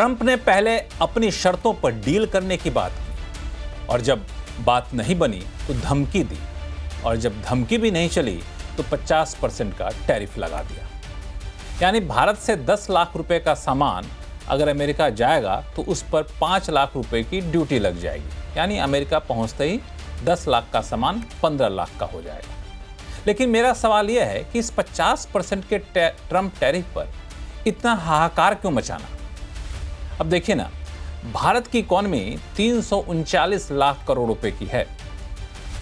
Trump ने पहले अपनी शर्तों पर डील करने की बात की और जब बात नहीं बनी तो धमकी दी और जब धमकी भी नहीं चली तो 50% का टैरिफ लगा दिया। यानी भारत से 10 लाख रुपए का सामान अगर अमेरिका जाएगा तो उस पर 5 लाख रुपए की ड्यूटी लग जाएगी। यानी अमेरिका पहुंचते ही 10 लाख का सामान 15 लाख का हो जाएगा। लेकिन मेरा सवाल यह है कि इस 50% के ट्रंप टैरिफ पर इतना हाहाकार क्यों मचाना? अब देखिए ना, भारत की इकॉनमी 339 लाख करोड़ रुपए की है।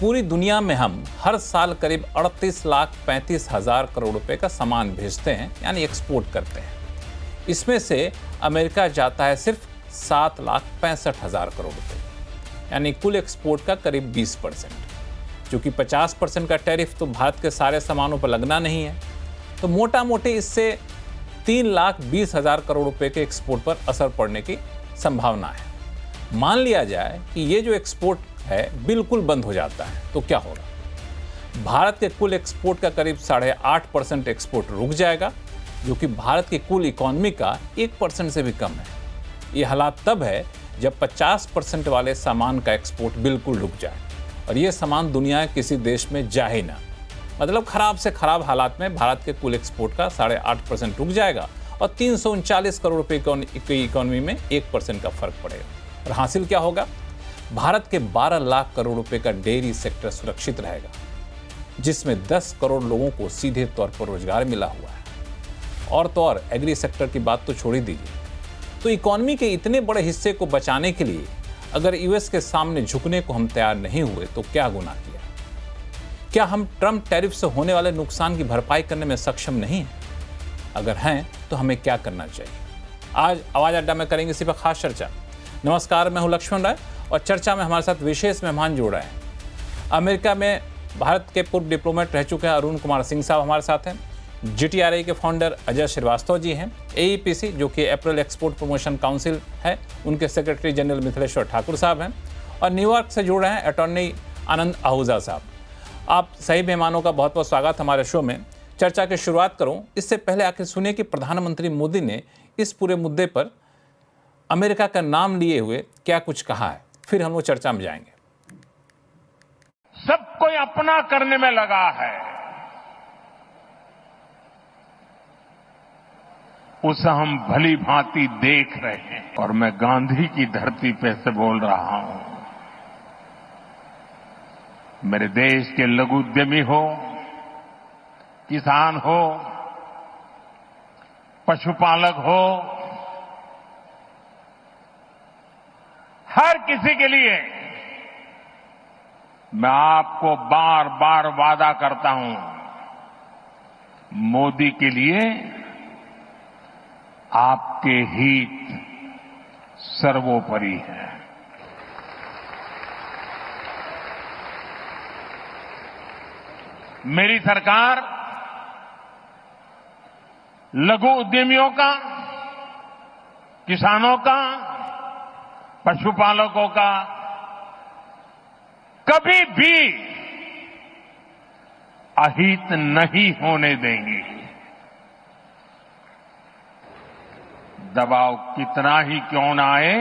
पूरी दुनिया में हम हर साल करीब 38 लाख 35 हजार करोड़ रुपए का सामान भेजते हैं, यानी एक्सपोर्ट करते हैं। इसमें से अमेरिका जाता है सिर्फ 7 लाख 65 हजार करोड़ रुपए, यानी कुल एक्सपोर्ट का करीब 20%। क्योंकि 50% का टैरिफ तो भारत के सारे सामानों पर लगना नहीं है, तो मोटा मोटी इससे 3 लाख 20 हजार करोड़ रुपए के एक्सपोर्ट पर असर पड़ने की संभावना है। मान लिया जाए कि ये जो एक्सपोर्ट है बिल्कुल बंद हो जाता है तो क्या होगा? भारत के कुल एक्सपोर्ट का करीब 8.5% एक्सपोर्ट रुक जाएगा, जो कि भारत की कुल इकॉनमी का 1% से भी कम है। ये हालात तब है जब 50% वाले सामान का एक्सपोर्ट बिल्कुल रुक जाए और ये सामान दुनिया के किसी देश में जा ही ना। मतलब खराब से खराब हालात में भारत के कुल एक्सपोर्ट का 8.5% रुक जाएगा और 339 करोड़ रुपए की इकॉनमी में 1% का फर्क पड़ेगा। और हासिल क्या होगा? भारत के 12 लाख करोड़ रुपए का डेयरी सेक्टर सुरक्षित रहेगा, जिसमें 10 करोड़ लोगों को सीधे तौर पर रोजगार मिला हुआ है। और तो और एग्री सेक्टर की बात तो छोड़ ही दीजिए। तो इकॉनमी के इतने बड़े हिस्से को बचाने के लिए अगर यूएस के सामने झुकने को हम तैयार नहीं हुए तो क्या गुनाह किया? क्या हम ट्रंप टैरिफ से होने वाले नुकसान की भरपाई करने में सक्षम नहीं हैं? अगर हैं तो हमें क्या करना चाहिए? आज आवाज अड्डा में करेंगे इसी पर खास चर्चा। नमस्कार, मैं हूं लक्ष्मण राय और चर्चा में हमारे साथ विशेष मेहमान जुड़ रहे हैं। अमेरिका में भारत के पूर्व डिप्लोमेट रह चुके हैं अरुण कुमार सिंह साहब हमारे साथ हैं। GTRI के फाउंडर अजय श्रीवास्तव जी हैं। AEPC जो कि अप्रैल एक्सपोर्ट प्रमोशन काउंसिल है, उनके सेक्रेटरी जनरल मिथिलेश्वर ठाकुर साहब हैं। और न्यूयॉर्क से जुड़ रहे हैं अटॉर्नी आनंद आहूजा साहब। आप सही मेहमानों का बहुत बहुत स्वागत हमारे शो में। चर्चा की शुरुआत करूं इससे पहले आखिर सुनिए कि प्रधानमंत्री मोदी ने इस पूरे मुद्दे पर अमेरिका का नाम लिए हुए क्या कुछ कहा है, फिर हम वो चर्चा में जाएंगे। सब कोई अपना करने में लगा है, उसे हम भली भांति देख रहे हैं। और मैं गांधी की धरती पे से बोल रहा हूं, मेरे देश के लघु उद्यमी हो, किसान हो, पशुपालक हो, हर किसी के लिए मैं आपको बार बार वादा करता हूं, मोदी के लिए आपके हित सर्वोपरि है। मेरी सरकार लघु उद्यमियों का, किसानों का, पशुपालकों का कभी भी अहित नहीं होने देंगी। दबाव कितना ही क्यों ना आए,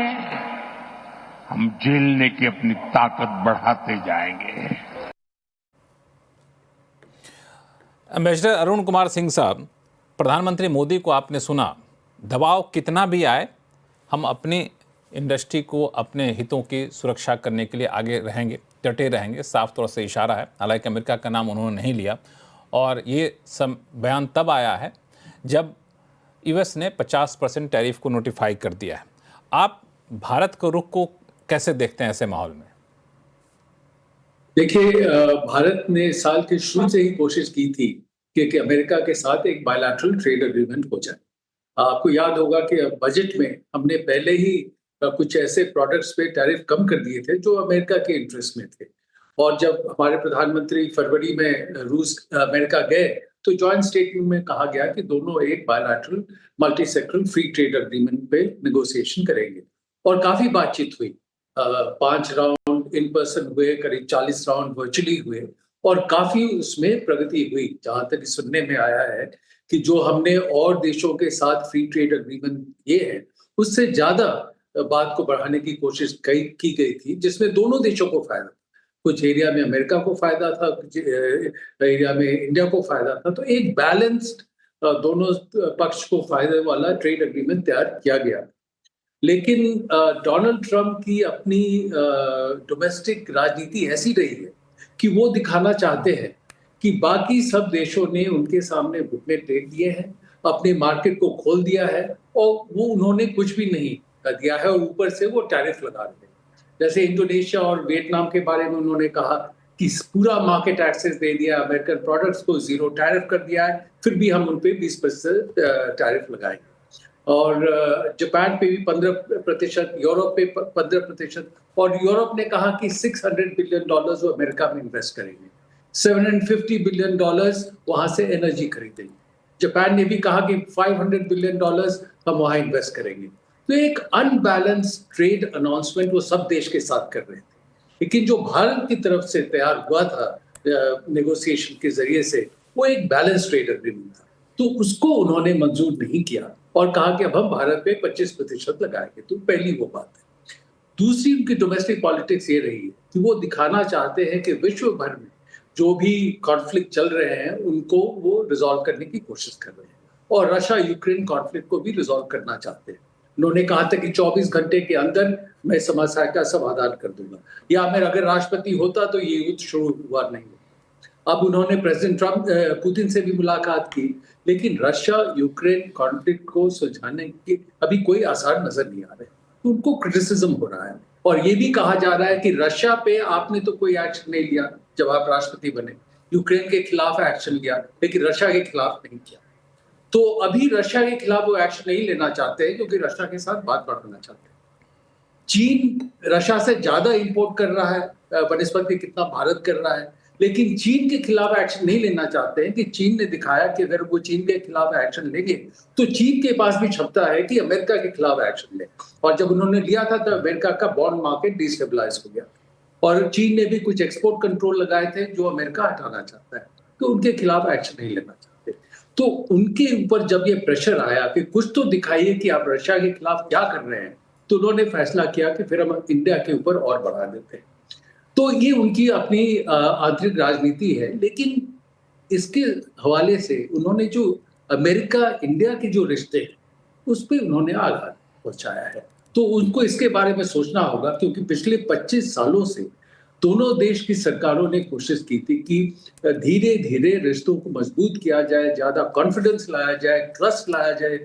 हम झेलने की अपनी ताकत बढ़ाते जाएंगे। एम्बेसडर अरुण कुमार सिंह साहब, प्रधानमंत्री मोदी को आपने सुना, दबाव कितना भी आए हम अपनी इंडस्ट्री को अपने हितों की सुरक्षा करने के लिए आगे रहेंगे, डटे रहेंगे, साफ तौर से इशारा है। हालांकि अमेरिका का नाम उन्होंने नहीं लिया और ये बयान तब आया है जब यूएस ने 50% टैरिफ को नोटिफाई कर दिया है। आप भारत के रुख को कैसे देखते हैं ऐसे माहौल में? देखिए, भारत ने साल के शुरू से ही कोशिश की थी कि अमेरिका के साथ एक बायलैटरल ट्रेड एग्रीमेंट हो जाए। आपको याद होगा कि बजट में हमने पहले ही कुछ ऐसे प्रोडक्ट्स पे टैरिफ कम कर दिए थे जो अमेरिका के इंटरेस्ट में थे। और जब हमारे प्रधानमंत्री फरवरी में अमेरिका गए तो जॉइंट स्टेटमेंट में कहा गया कि दोनों एक bilateral multi sectoral free trade agreement पे नेगोशिएशन करेंगे। और काफी बातचीत हुई, 5 राउंड इन पर्सन हुए, करीब 40 राउंड वर्चुअली हुए और काफी उसमें प्रगति हुई। जहां तक सुनने में आया है कि जो हमने और देशों के साथ फ्री ट्रेड एग्रीमेंट किए हैं उससे ज्यादा बात को बढ़ाने की कोशिश की गई थी, जिसमें दोनों देशों को फायदा, कुछ एरिया में अमेरिका को फायदा था, कुछ एरिया में इंडिया को फायदा था। तो एक बैलेंस्ड दोनों पक्ष को फायदे वाला ट्रेड एग्रीमेंट तैयार किया गया। लेकिन डोनाल्ड ट्रंप की अपनी डोमेस्टिक राजनीति ऐसी रही है कि वो दिखाना चाहते हैं कि बाकी सब देशों ने उनके सामने घुटने टेक दिए हैं, अपने मार्केट को खोल दिया है, और वो उन्होंने कुछ भी नहीं दिया है, और ऊपर से वो टैरिफ लगा रहे हैं। जैसे इंडोनेशिया और वियतनाम के बारे में उन्होंने कहा कि पूरा मार्केट एक्सेस दे दिया, अमेरिकन प्रोडक्ट्स को जीरो टैरिफ कर दिया है, फिर भी हम उन पे 20% टैरिफ लगाएंगे। और जापान पे भी 15%, यूरोप पे 15%, और यूरोप ने कहा कि $600 बिलियन वो अमेरिका में इन्वेस्ट करेंगे, $750 बिलियन वहां से एनर्जी खरीदेंगे। जापान ने भी कहा कि $500 बिलियन हम वहां इन्वेस्ट करेंगे। तो एक अनबैलेंस ट्रेड अनाउंसमेंट वो सब देश के साथ कर रहे थे, लेकिन जो भारत की तरफ से तैयार हुआ था नेगोशिएशन के जरिए से, वो एक बैलेंस ट्रेड एग्रीमेंट था। तो उसको उन्होंने मंजूर नहीं किया और कहा कि अब हम भारत पे 25% लगाएंगे। तो पहली वो बात है। दूसरी उनकी डोमेस्टिक पॉलिटिक्स ये रही है कि वो दिखाना चाहते हैं कि विश्व भर में जो भी कॉन्फ्लिक्ट चल रहे हैं उनको वो रिजॉल्व करने की कोशिश कर रहे हैं, और रशिया यूक्रेन कॉन्फ्लिक्ट को भी रिजॉल्व करना चाहते हैं। उन्होंने कहा था कि 24 घंटे के अंदर मैं समस्या का समाधान कर दूंगा, या मैं अगर राष्ट्रपति होता तो ये युद्ध शुरू हुआ नहीं होता। अब उन्होंने प्रेसिडेंट ट्रंप पुतिन से भी मुलाकात की, लेकिन रशिया यूक्रेन कॉन्फ्लिक्ट को सुलझाने के अभी कोई आसार नजर नहीं आ रहे। तो उनको क्रिटिसिज्म हो रहा है, और ये भी कहा जा रहा है कि रशिया पे आपने तो कोई एक्शन नहीं लिया जब आप राष्ट्रपति बने, यूक्रेन के खिलाफ एक्शन लिया लेकिन रशिया के खिलाफ नहीं किया। तो अभी रशिया के खिलाफ वो एक्शन नहीं लेना चाहते हैं क्योंकि रशिया के साथ बात बढ़ाना चाहते हैं। चीन रशिया से ज्यादा इंपोर्ट कर रहा है बनस्पत के कितना भारत कर रहा है, लेकिन चीन के खिलाफ एक्शन नहीं लेना चाहते हैं कि चीन ने दिखाया कि अगर वो चीन के खिलाफ एक्शन लेंगे तो चीन के पास भी क्षमता है कि अमेरिका के खिलाफ एक्शन ले। और जब उन्होंने लिया था तो अमेरिका का बॉन्ड मार्केट डिस्टेबलाइज हो गया, और चीन ने भी कुछ एक्सपोर्ट कंट्रोल लगाए थे जो अमेरिका हटाना चाहता है, तो उनके खिलाफ एक्शन नहीं लेना चाहते। तो उनके ऊपर जब ये प्रेशर आया कि कुछ तो दिखाइए कि आप रशिया के खिलाफ क्या कर रहे हैं, तो उन्होंने फैसला किया कि फिर हम इंडिया के ऊपर और बढ़ा देते हैं। तो ये उनकी अपनी आंतरिक राजनीति है, लेकिन इसके हवाले से उन्होंने जो अमेरिका इंडिया के जो रिश्ते हैं उस पर उन्होंने आघात पहुंचाया है। तो उनको इसके बारे में सोचना होगा, क्योंकि पिछले 25 सालों से दोनों देश की सरकारों ने कोशिश की थी कि धीरे धीरे रिश्तों को मजबूत किया जाए, ज्यादा कॉन्फिडेंस लाया जाए, ट्रस्ट लाया जाए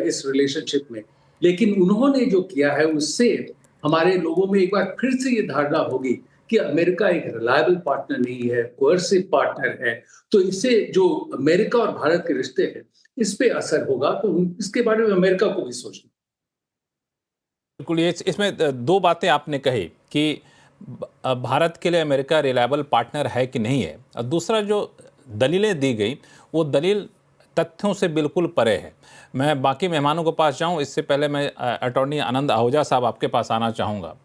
इस रिलेशनशिप में। लेकिन उन्होंने जो किया है उससे हमारे लोगों में एक बार फिर से ये धारणा होगी कि अमेरिका एक रिलायबल पार्टनर नहीं है, कोर्सिव पार्टनर है। तो इससे जो अमेरिका और भारत के रिश्ते हैं इस पे असर होगा। तो इसके बारे में अमेरिका को भी सोचना। बिल्कुल, ये इसमें दो बातें आपने कही कि भारत के लिए अमेरिका रिलायबल पार्टनर है कि नहीं है, और दूसरा जो दलीलें दी गई वो दलील तथ्यों से बिल्कुल परे है। मैं बाकी मेहमानों के पास जाऊं, इससे पहले मैं अटॉर्नी आनंद आहूजा साहब आपके पास आना चाहूँगा,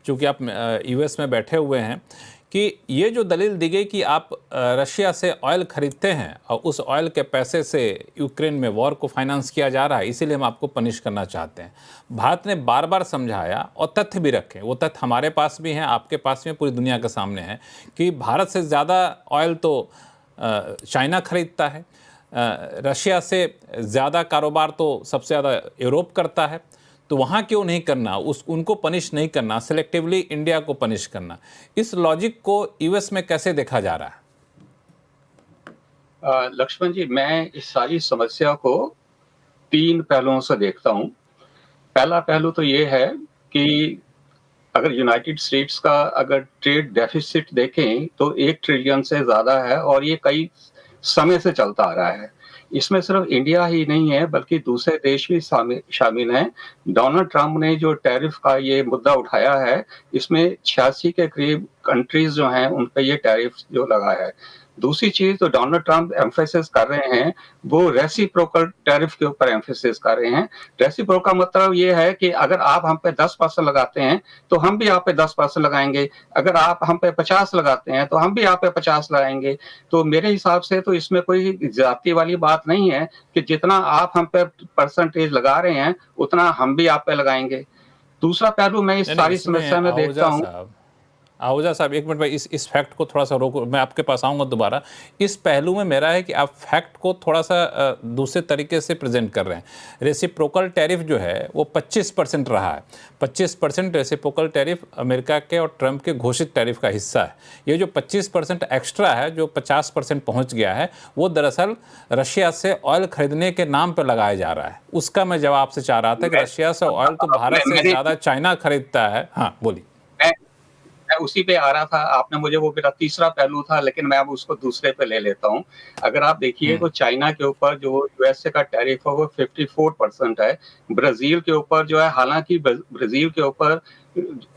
क्योंकि आप यूएस में बैठे हुए हैं, कि ये जो दलील दी गई कि आप रशिया से ऑयल खरीदते हैं और उस ऑयल के पैसे से यूक्रेन में वॉर को फाइनेंस किया जा रहा है, इसीलिए हम आपको पनिश करना चाहते हैं। भारत ने बार बार समझाया, और तथ्य भी रखे, वो तथ्य हमारे पास भी हैं, आपके पास भी, पूरी दुनिया के सामने है, कि भारत से ज़्यादा ऑयल तो चाइना खरीदता है, रशिया से ज़्यादा कारोबार तो सबसे ज़्यादा यूरोप करता है। तो वहाँ क्यों नहीं करना, उनको पनिश नहीं करना, सेलेक्टिवली इंडिया को पनिश करना? इस लॉजिक को यूएस में कैसे देखा जा रहा है? लक्ष्मण जी, मैं इस सारी समस्या को 3 पहलुओं से देखता हूँ। पहला पहलू तो ये है कि अगर यूनाइटेड स्टेट्स का अगर ट्रेड डेफिसिट देखें तो 1 ट्रिलियन से ज़्यादा है, और ये कई समय से चलता आ रहा है। इसमें सिर्फ इंडिया ही नहीं है बल्कि दूसरे देश भी शामिल हैं। डोनाल्ड ट्रंप ने जो टैरिफ का ये मुद्दा उठाया है, इसमें 86 के करीब कंट्रीज जो हैं उन पे ये टैरिफ जो लगा है। दूसरी चीज तो डोनाल्ड ट्रंप एम्फेसिस कर रहे हैं वो रेसिप्रोकल टैरिफ के ऊपर एम्फेसिस कर रहे हैं। रेसिप्रोकल का मतलब ये है कि अगर आप हम पे 10% लगाते हैं तो हम भी आप पे 10% लगाएंगे, अगर आप हम पे 50 लगाते हैं तो हम भी आप पे 50 लगाएंगे। तो मेरे हिसाब से तो इसमें कोई जाति वाली बात नहीं है कि जितना आप हम पे परसेंटेज लगा रहे हैं उतना हम भी आप पे लगाएंगे। दूसरा पहलू मैं इस सारी समस्या में देखता हूँ। आहूजा साहब एक मिनट भाई, इस फैक्ट को थोड़ा सा रोको, मैं आपके पास आऊँगा दोबारा। इस पहलू में मेरा है कि आप फैक्ट को थोड़ा सा दूसरे तरीके से प्रेजेंट कर रहे हैं। रेसिप्रोकल टैरिफ जो है वो 25% रहा है। 25% रेसिप्रोकल टैरिफ अमेरिका के और ट्रंप के घोषित टैरिफ का हिस्सा है। ये जो 25% एक्स्ट्रा है, जो 50% पहुँच गया है, वो दरअसल रशिया से ऑयल खरीदने के नाम पर लगाया जा रहा है। उसका मैं जवाब आपसे चाह रहा था कि रशिया से ऑयल तो भारत से ज़्यादा चाइना खरीदता है। हाँ बोलिए। मैं उसी पे आ रहा था, आपने मुझे वो मेरा तीसरा पहलू था, लेकिन मैं अब उसको दूसरे पे ले लेता हूँ। अगर आप देखिए तो चाइना के ऊपर जो यूएसए का टैरिफ है वो 54% है। ब्राजील के ऊपर जो है, हालांकि ब्राजील के ऊपर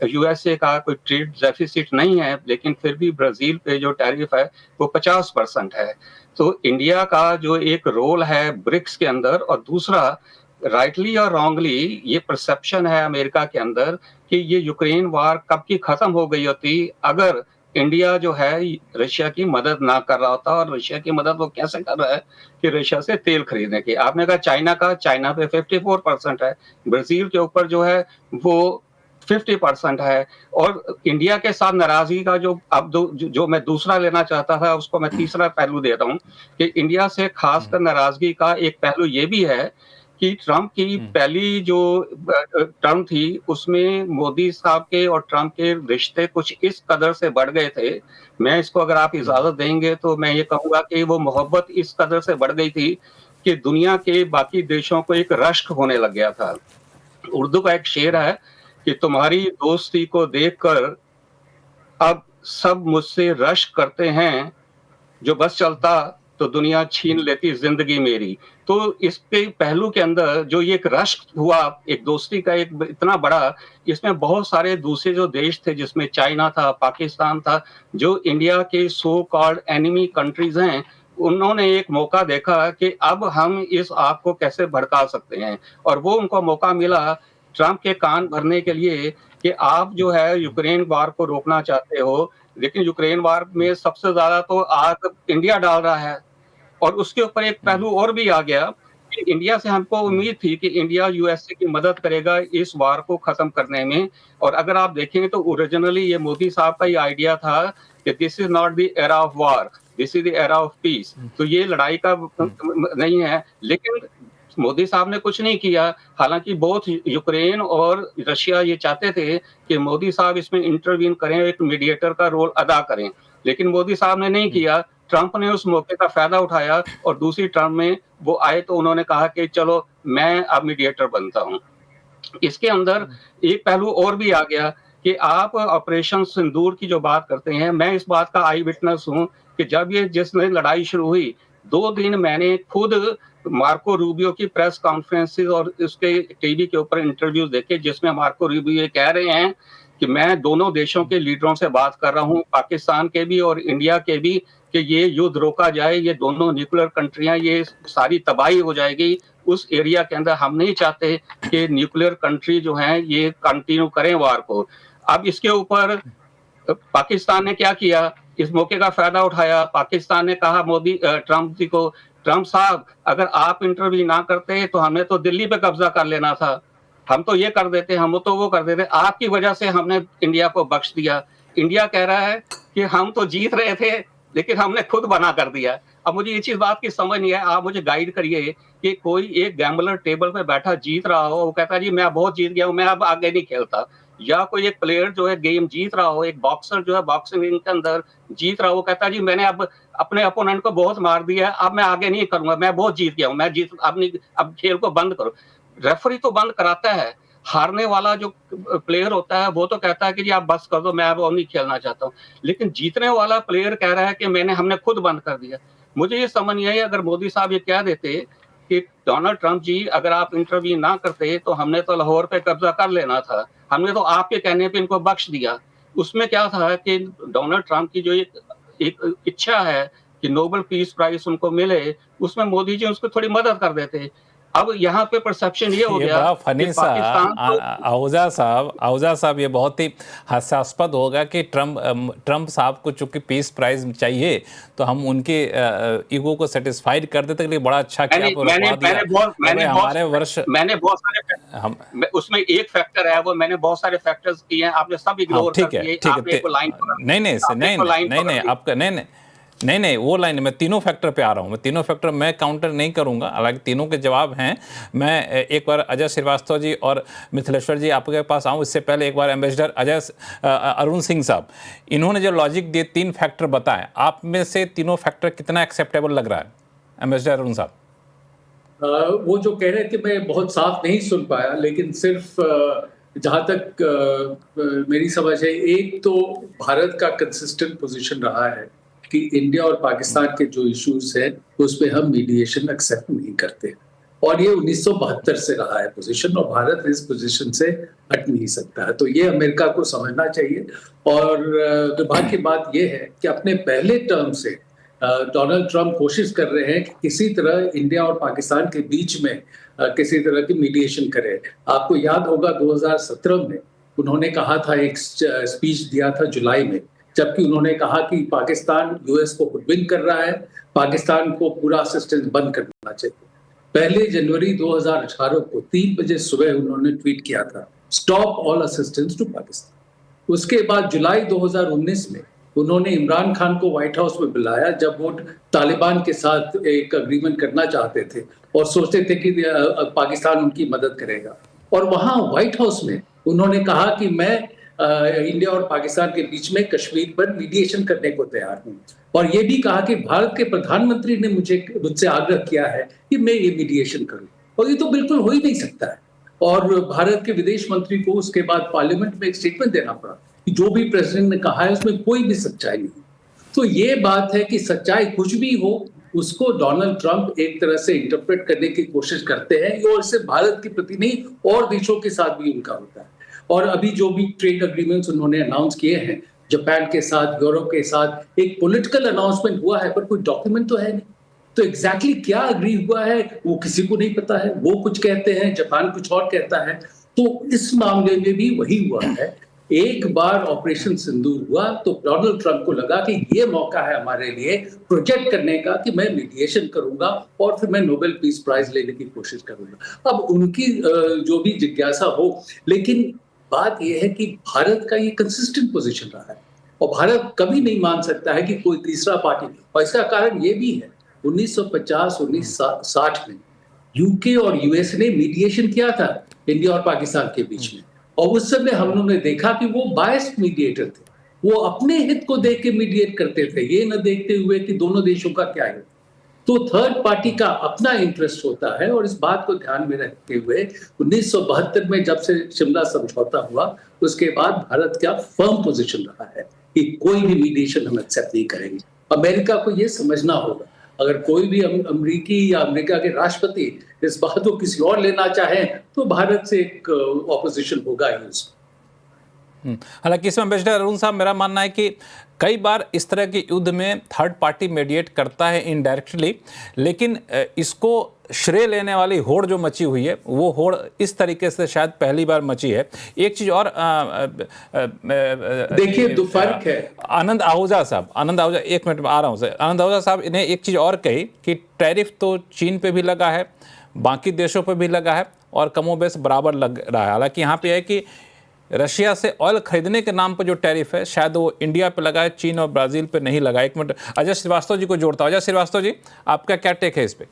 यूएसए का कोई ट्रेड डेफिसिट नहीं है, लेकिन फिर भी ब्राजील पे जो टैरिफ है वो 50% है। तो इंडिया का जो एक रोल है ब्रिक्स के अंदर, और दूसरा राइटली और रॉन्गली ये परसेप्शन है अमेरिका के अंदर कि ये यूक्रेन वार कब की खत्म हो गई होती अगर इंडिया जो है रशिया की मदद ना कर रहा होता। और रशिया की मदद वो कैसे कर रहा है कि रशिया से तेल खरीदने की। आपने कहा चाइना पे 54% है, ब्राजील के ऊपर जो है वो 50% है। और इंडिया के साथ नाराजगी का जो अब जो मैं दूसरा लेना चाहता था उसको मैं तीसरा पहलू दे रहा हूँ कि इंडिया से खासकर नाराजगी का एक पहलू ये भी है कि ट्रंप की पहली जो टर्म थी उसमें मोदी साहब के और ट्रंप के रिश्ते कुछ इस कदर से बढ़ गए थे। मैं इसको अगर आप इजाजत देंगे तो मैं ये कहूंगा कि वो मोहब्बत इस कदर से बढ़ गई थी कि दुनिया के बाकी देशों को एक रश्क होने लग गया था। उर्दू का एक शेर है कि तुम्हारी दोस्ती को देखकर अब सब मुझसे रश्क करते हैं, जो बस चलता तो दुनिया छीन लेती जिंदगी मेरी। तो इसके पहलू के अंदर जो ये एक रश्क हुआ, एक दोस्ती का एक इतना बड़ा, इसमें बहुत सारे दूसरे जो देश थे जिसमें चाइना था, पाकिस्तान था, जो इंडिया के सो कॉल्ड एनिमी कंट्रीज हैं, उन्होंने एक मौका देखा कि अब हम इस आग को कैसे भड़का सकते हैं। और वो उनको मौका मिला ट्रंप के कान भरने के लिए कि आप जो है यूक्रेन वार को रोकना चाहते हो, लेकिन यूक्रेन वार में सबसे ज्यादा तो आग इंडिया डाल रहा है। और उसके ऊपर एक पहलू और भी आ गया कि इंडिया से हमको उम्मीद थी कि इंडिया यूएसए की मदद करेगा इस वार को खत्म करने में। और अगर आप देखेंगे तो ओरिजिनली ये मोदी साहब का ये आइडिया था कि this is not the era of war, this is the era of peace. तो ये लड़ाई का नहीं है, लेकिन मोदी साहब ने कुछ नहीं किया। हालांकि बोथ यूक्रेन और रशिया ये चाहते थे कि मोदी साहब इसमें इंटरवीन करें, एक मीडिएटर का रोल अदा करें, लेकिन मोदी साहब ने नहीं किया। ट्रंप ने उस मौके का फायदा उठाया और दूसरी टर्म में वो आए तो उन्होंने कहा कि चलो मैं अब मीडिएटर बनता हूं। इसके अंदर एक पहलू और भी आ गया कि आप ऑपरेशन सिंदूर की जो बात करते हैं, मैं इस बात का आई विटनेस हूं कि जब ये जिसने लड़ाई शुरू हुई 2 दिन मैंने खुद मार्को रूबियो की प्रेस कॉन्फ्रेंसेस और उसके टीवी के ऊपर इंटरव्यू देखे, जिसमें मार्को रूबियो ये कह रहे हैं कि मैं दोनों देशों के लीडरों से बात कर रहा हूं, पाकिस्तान के भी और इंडिया के भी, कि ये युद्ध रोका जाए, ये दोनों न्यूक्लियर कंट्रियां, ये सारी तबाही हो जाएगी उस एरिया के अंदर। हम नहीं चाहते कि न्यूक्लियर कंट्री जो हैं ये कंटिन्यू करें वार को। अब इसके ऊपर पाकिस्तान ने क्या किया, इस मौके का फायदा उठाया। पाकिस्तान ने कहा ट्रंप जी को, ट्रंप साहब अगर आप इंटरव्यू ना करते तो हमें तो दिल्ली पे कब्जा कर लेना था, हम तो ये कर देते, हम तो वो कर देते, आपकी वजह से हमने इंडिया को बख्श दिया। इंडिया कह रहा है कि हम तो जीत रहे थे लेकिन हमने खुद बना कर दिया। अब मुझे ये चीज बात की समझ नहीं है, आप मुझे गाइड करिए कि कोई एक गैम्बलर टेबल पे बैठा जीत रहा हो, वो कहता है जी मैं बहुत जीत गया हूं, मैं अब आगे नहीं खेलता। या कोई एक प्लेयर जो है गेम जीत रहा हो, एक बॉक्सर जो है बॉक्सिंग रिंग के अंदर जीत रहा हो, कहता है जी मैंने अब अपने अपोनेंट को बहुत मार दिया है, अब मैं आगे नहीं करूंगा, मैं बहुत जीत गया हूं, अब खेल को बंद करो। रेफरी तो बंद कराता है, हारने वाला जो प्लेयर होता है वो तो कहता है कि जी आप बस कर दो, मैं अब नहीं खेलना चाहता हूँ। लेकिन जीतने वाला प्लेयर कह रहा है कि हमने खुद बंद कर दिया। मुझे ये समझ नहीं आई, अगर मोदी साहब ये कह देते कि डोनाल्ड ट्रंप जी अगर आप इंटरव्यू ना करते तो हमने तो लाहौर पे कब्जा कर लेना था, हमने तो आपके कहने पे इनको बख्श दिया। उसमें क्या था कि डोनाल्ड ट्रंप की जो एक इच्छा है कि नोबेल पीस प्राइज उनको मिले, उसमें मोदी जी उसको थोड़ी मदद कर देते। अब यहाँ पे परसेप्शन ये हो ये गया बड़ा कि फनी सा पाकिस्तान तो आहूजा साहब, ये बहुत ही हास्यास्पद होगा कि ट्रम्प साहब को चूंकि पीस प्राइज चाहिए तो हम उनके ईगो को सेटिस्फाइड कर देते, लेकिन बड़ा अच्छा क्या हमारे वर्ष मैंने बहुत सारे उसमें एक फैक्टर है, वो मैंने बहुत सारे फैक्टर्स किए हैं, आपने सब इग्नोर कर दिए। ठीक है, नहीं आपका नहीं वो लाइन, मैं तीनों फैक्टर पे आ रहा हूँ, मैं तीनों फैक्टर मैं काउंटर नहीं करूंगा, हालांकि तीनों के जवाब हैं। मैं एक बार अजय श्रीवास्तव जी और मिथिलेश्वर जी आपके पास आऊँ, इससे पहले एक बार एम्बेसडर अरुण सिंह साहब, इन्होंने जो लॉजिक दिए, 3 फैक्टर बताए, आप में से तीनों फैक्टर कितना एक्सेप्टेबल लग रहा है एम्बेसडर अरुण साहब? वो जो कह रहे थे मैं बहुत साफ नहीं सुन पाया, लेकिन सिर्फ जहां तक मेरी समझ है, एक तो भारत का कंसिस्टेंट पोजीशन रहा है कि इंडिया और पाकिस्तान के जो इश्यूज हैं उसमें हम मीडिएशन एक्सेप्ट नहीं करते, और ये 1972 से रहा है पोजीशन, और भारत इस पोजीशन से हट नहीं सकता है। तो ये अमेरिका को समझना चाहिए। और दुर्भाग्य की बात ये है कि अपने पहले टर्म से डोनाल्ड ट्रंप कोशिश कर रहे हैं कि किसी तरह इंडिया और पाकिस्तान के बीच में किसी तरह की मीडिएशन करे। आपको याद होगा 2017 में उन्होंने कहा था, एक स्पीच दिया था जुलाई में, जबकि उन्होंने कहा कि पाकिस्तान यूएस को हुडविंक कर रहा है, पाकिस्तान को पूरा असिस्टेंस बंद करना चाहिए। 1 जनवरी 2018 को 3 बजे सुबह उन्होंने ट्वीट किया था, stop all assistance to Pakistan. उसके बाद जुलाई 2019 में उन्होंने इमरान खान को व्हाइट हाउस में बुलाया, जब वो तालिबान के साथ एक अग्रीमेंट करना चाहते थे और सोचते थे कि पाकिस्तान उनकी मदद करेगा, और वहां व्हाइट हाउस में उन्होंने कहा कि मैं इंडिया और पाकिस्तान के बीच में कश्मीर पर मीडिएशन करने को तैयार हूं, और ये भी कहा कि भारत के प्रधानमंत्री ने मुझसे आग्रह किया है कि मैं ये मीडिएशन करूं, और ये तो बिल्कुल हो ही नहीं सकता है। और भारत के विदेश मंत्री को उसके बाद पार्लियामेंट में एक स्टेटमेंट देना पड़ा कि जो भी प्रेसिडेंट ने कहा है उसमें कोई भी सच्चाई नहीं। तो ये बात है कि सच्चाई कुछ भी हो, उसको डोनाल्ड ट्रंप एक तरह से इंटरप्रेट करने की कोशिश करते हैं, और इससे भारत के प्रति नहीं और देशों के साथ भी उनका होता है। और अभी जो भी ट्रेड अग्रीमेंट्स उन्होंने अनाउंस किए हैं जापान के साथ, यूरोप के साथ, एक पॉलिटिकल अनाउंसमेंट हुआ है, पर कोई डॉक्यूमेंट तो है नहीं। तो एग्जैक्टली क्या अग्री हुआ है वो किसी को नहीं पता है। वो कुछ कहते हैं, जापान कुछ और कहता है। तो इस मामले में भी वही हुआ है। एक बार ऑपरेशन सिंदूर हुआ तो डोनाल्ड ट्रंप को लगा कि ये मौका है हमारे लिए प्रोजेक्ट करने का कि मैं मीडिएशन करूंगा और फिर मैं नोबेल पीस प्राइज लेने की कोशिश करूंगा। अब उनकी जो भी जिज्ञासा हो, लेकिन बात यह है कि भारत का ये कंसिस्टेंट पोजीशन रहा है, और भारत कभी नहीं मान सकता है कि कोई तीसरा पार्टी, और इसका कारण ये भी है 1950-1960 में यूके और यूएस ने मीडिएशन किया था इंडिया और पाकिस्तान के बीच में, और उस समय हम लोगों ने देखा कि वो बायस्ड मीडिएटर थे, वो अपने हित को देख के मीडिएट करते थे, ये न देखते हुए कि दोनों देशों का क्या है। तो थर्ड पार्टी का अपना इंटरेस्ट होता है, और इस बात को ध्यान में रखते हुए 1972 में जब से शिमला समझौता हुआ, उसके बाद भारत का फर्म पोजीशन रहा है कि कोई भी मीडिएशन हम एक्सेप्ट नहीं करेंगे। अमेरिका को ये समझना होगा, अगर कोई भी अमेरिकी या अमेरिका के राष्ट्रपति इस बात को किसी और लेना चाहे तो भारत से एक ऑपोजिशन होगा ही उसको। हालांकि इसमें एम्बेसडर अरुण साहब, मेरा मानना है कि कई बार इस तरह के युद्ध में थर्ड पार्टी मीडिएट करता है इनडायरेक्टली, लेकिन इसको श्रेय लेने वाली होड़ जो मची हुई है, वो होड़ इस तरीके से शायद पहली बार मची है। एक चीज और देखिए, तो फर्क है। आनंद आहूजा, एक मिनट में आ रहा हूँ सर। आनंद आहूजा साहब ने एक चीज और कही कि टैरिफ तो चीन पे भी लगा है, बाकी देशों पे भी लगा है, और कमोबेश बराबर लग रहा है। हालांकि यहाँ पे है कि रशिया से ऑयल खरीदने के नाम पर जो टैरिफ है शायद वो इंडिया पे लगा है, चीन और ब्राजील पे नहीं लगा। एक मिनट अजय श्रीवास्तव जी को जोड़ता हूं। अजय श्रीवास्तव जी, आपका क्या टेक है इस पे?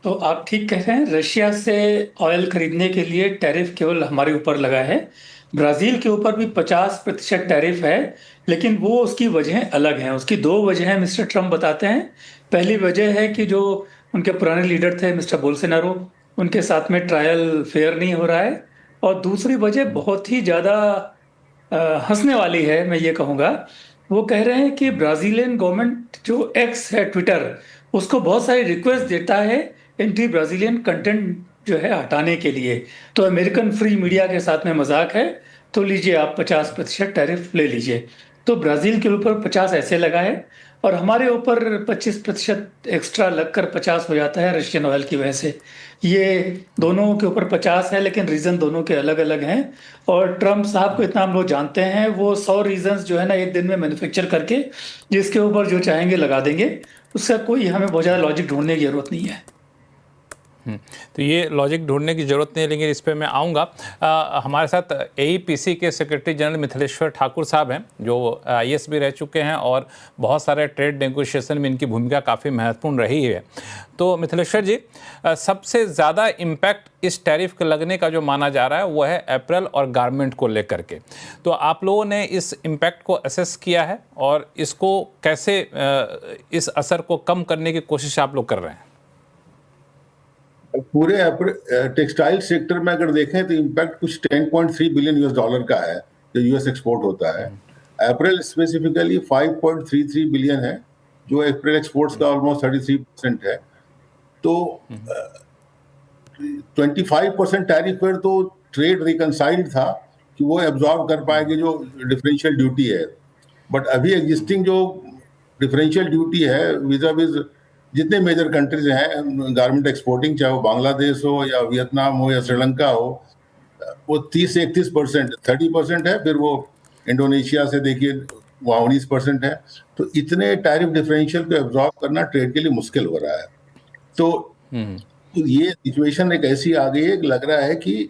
तो आप ठीक कह रहे हैं, रशिया से ऑयल खरीदने के लिए टैरिफ केवल हमारे ऊपर लगा है। ब्राजील के ऊपर भी 50% टैरिफ है, लेकिन वो उसकी वजहें अलग हैं। उसकी 2 वजहें मिस्टर ट्रंप बताते हैं। पहली वजह है कि जो उनके पुराने लीडर थे मिस्टर बोल्सोनारो, उनके साथ में ट्रायल फेयर नहीं हो रहा है। और दूसरी वजह बहुत ही ज़्यादा हंसने वाली है, मैं ये कहूँगा। वो कह रहे हैं कि ब्राज़ीलियन गवर्नमेंट जो एक्स है ट्विटर, उसको बहुत सारी रिक्वेस्ट देता है एंटी ब्राज़ीलियन कंटेंट जो है हटाने के लिए। तो अमेरिकन फ्री मीडिया के साथ में मजाक है, तो लीजिए आप 50% टैरिफ ले लीजिए। तो ब्राज़ील के ऊपर 50 ऐसे लगा है, और हमारे ऊपर 25% एक्स्ट्रा लगकर 50 हो जाता है रशियन ऑयल की वजह से। ये दोनों के ऊपर 50 है, लेकिन रीज़न दोनों के अलग अलग हैं। और ट्रम्प साहब को इतना हम लोग जानते हैं, वो 100 रीजंस जो है ना एक दिन में मैन्युफैक्चर करके जिसके ऊपर जो चाहेंगे लगा देंगे। उसका कोई हमें बहुत ज़्यादा लॉजिक ढूंढने की जरूरत नहीं है। तो ये लॉजिक ढूंढने की ज़रूरत नहीं है, लेकिन इस पे मैं आऊँगा। हमारे साथ AEPC के सेक्रेटरी जनरल मिथिलेश्वर ठाकुर साहब हैं, जो IAS भी रह चुके हैं और बहुत सारे ट्रेड नेगोशिएशन में इनकी भूमिका काफ़ी महत्वपूर्ण रही है। तो मिथिलेश्वर जी, सबसे ज़्यादा इम्पैक्ट इस टैरिफ के लगने का जो माना जा रहा है वो है अप्रैल और गारमेंट को लेकर के। तो आप लोगों ने इस इम्पैक्ट को असेस किया है और इसको कैसे इस असर को कम करने की कोशिश आप लोग कर रहे हैं? पूरे टेक्सटाइल सेक्टर में अगर देखें तो इम्पैक्ट कुछ 10.3 बिलियन US डॉलर का है जो US एक्सपोर्ट होता है। अप्रैल स्पेसिफिकली 5.33 बिलियन है, जो अप्रैल एक्सपोर्ट्स का ऑलमोस्ट 33% है। तो 25% टैरिफ पर तो ट्रेड रिकनसाइल्ड था कि वो एब्जॉर्ब कर पाएंगे जो डिफरेंशियल ड्यूटी है। बट अभी एग्जिस्टिंग जो डिफरेंशियल ड्यूटी है विजा विज जितने मेजर कंट्रीज हैं गारमेंट एक्सपोर्टिंग, चाहे वो बांग्लादेश हो या वियतनाम हो या श्रीलंका हो, वो 30 से 31%, 30% है। फिर वो इंडोनेशिया से देखिए वहाँ 19% है। तो इतने टैरिफ डिफरेंशियल को एब्जॉर्ब करना ट्रेड के लिए मुश्किल हो रहा है। तो ये सिचुएशन एक ऐसी आ गई है कि लग रहा है कि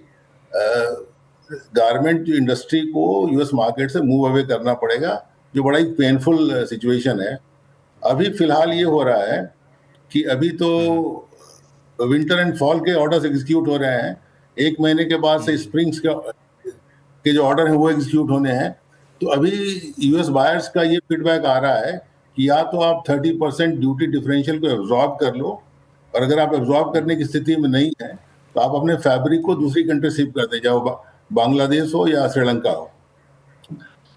गारमेंट इंडस्ट्री को US मार्केट से मूव अवे करना पड़ेगा, जो बड़ा ही पेनफुल सिचुएशन है। अभी फिलहाल ये हो रहा है कि अभी तो विंटर एंड फॉल के ऑर्डर्स एग्जीक्यूट हो रहे हैं, 1 महीने के बाद से स्प्रिंग्स के जो ऑर्डर हैं वो एग्जीक्यूट होने हैं। तो अभी US बायर्स का ये फीडबैक आ रहा है कि या तो आप 30% ड्यूटी डिफरेंशियल को एब्जॉर्ब कर लो, और अगर आप एब्जॉर्ब करने की स्थिति में नहीं है तो आप अपने फैब्रिक को दूसरी कंट्री शिप कर दें, चाहे बांग्लादेश हो या श्रीलंका हो।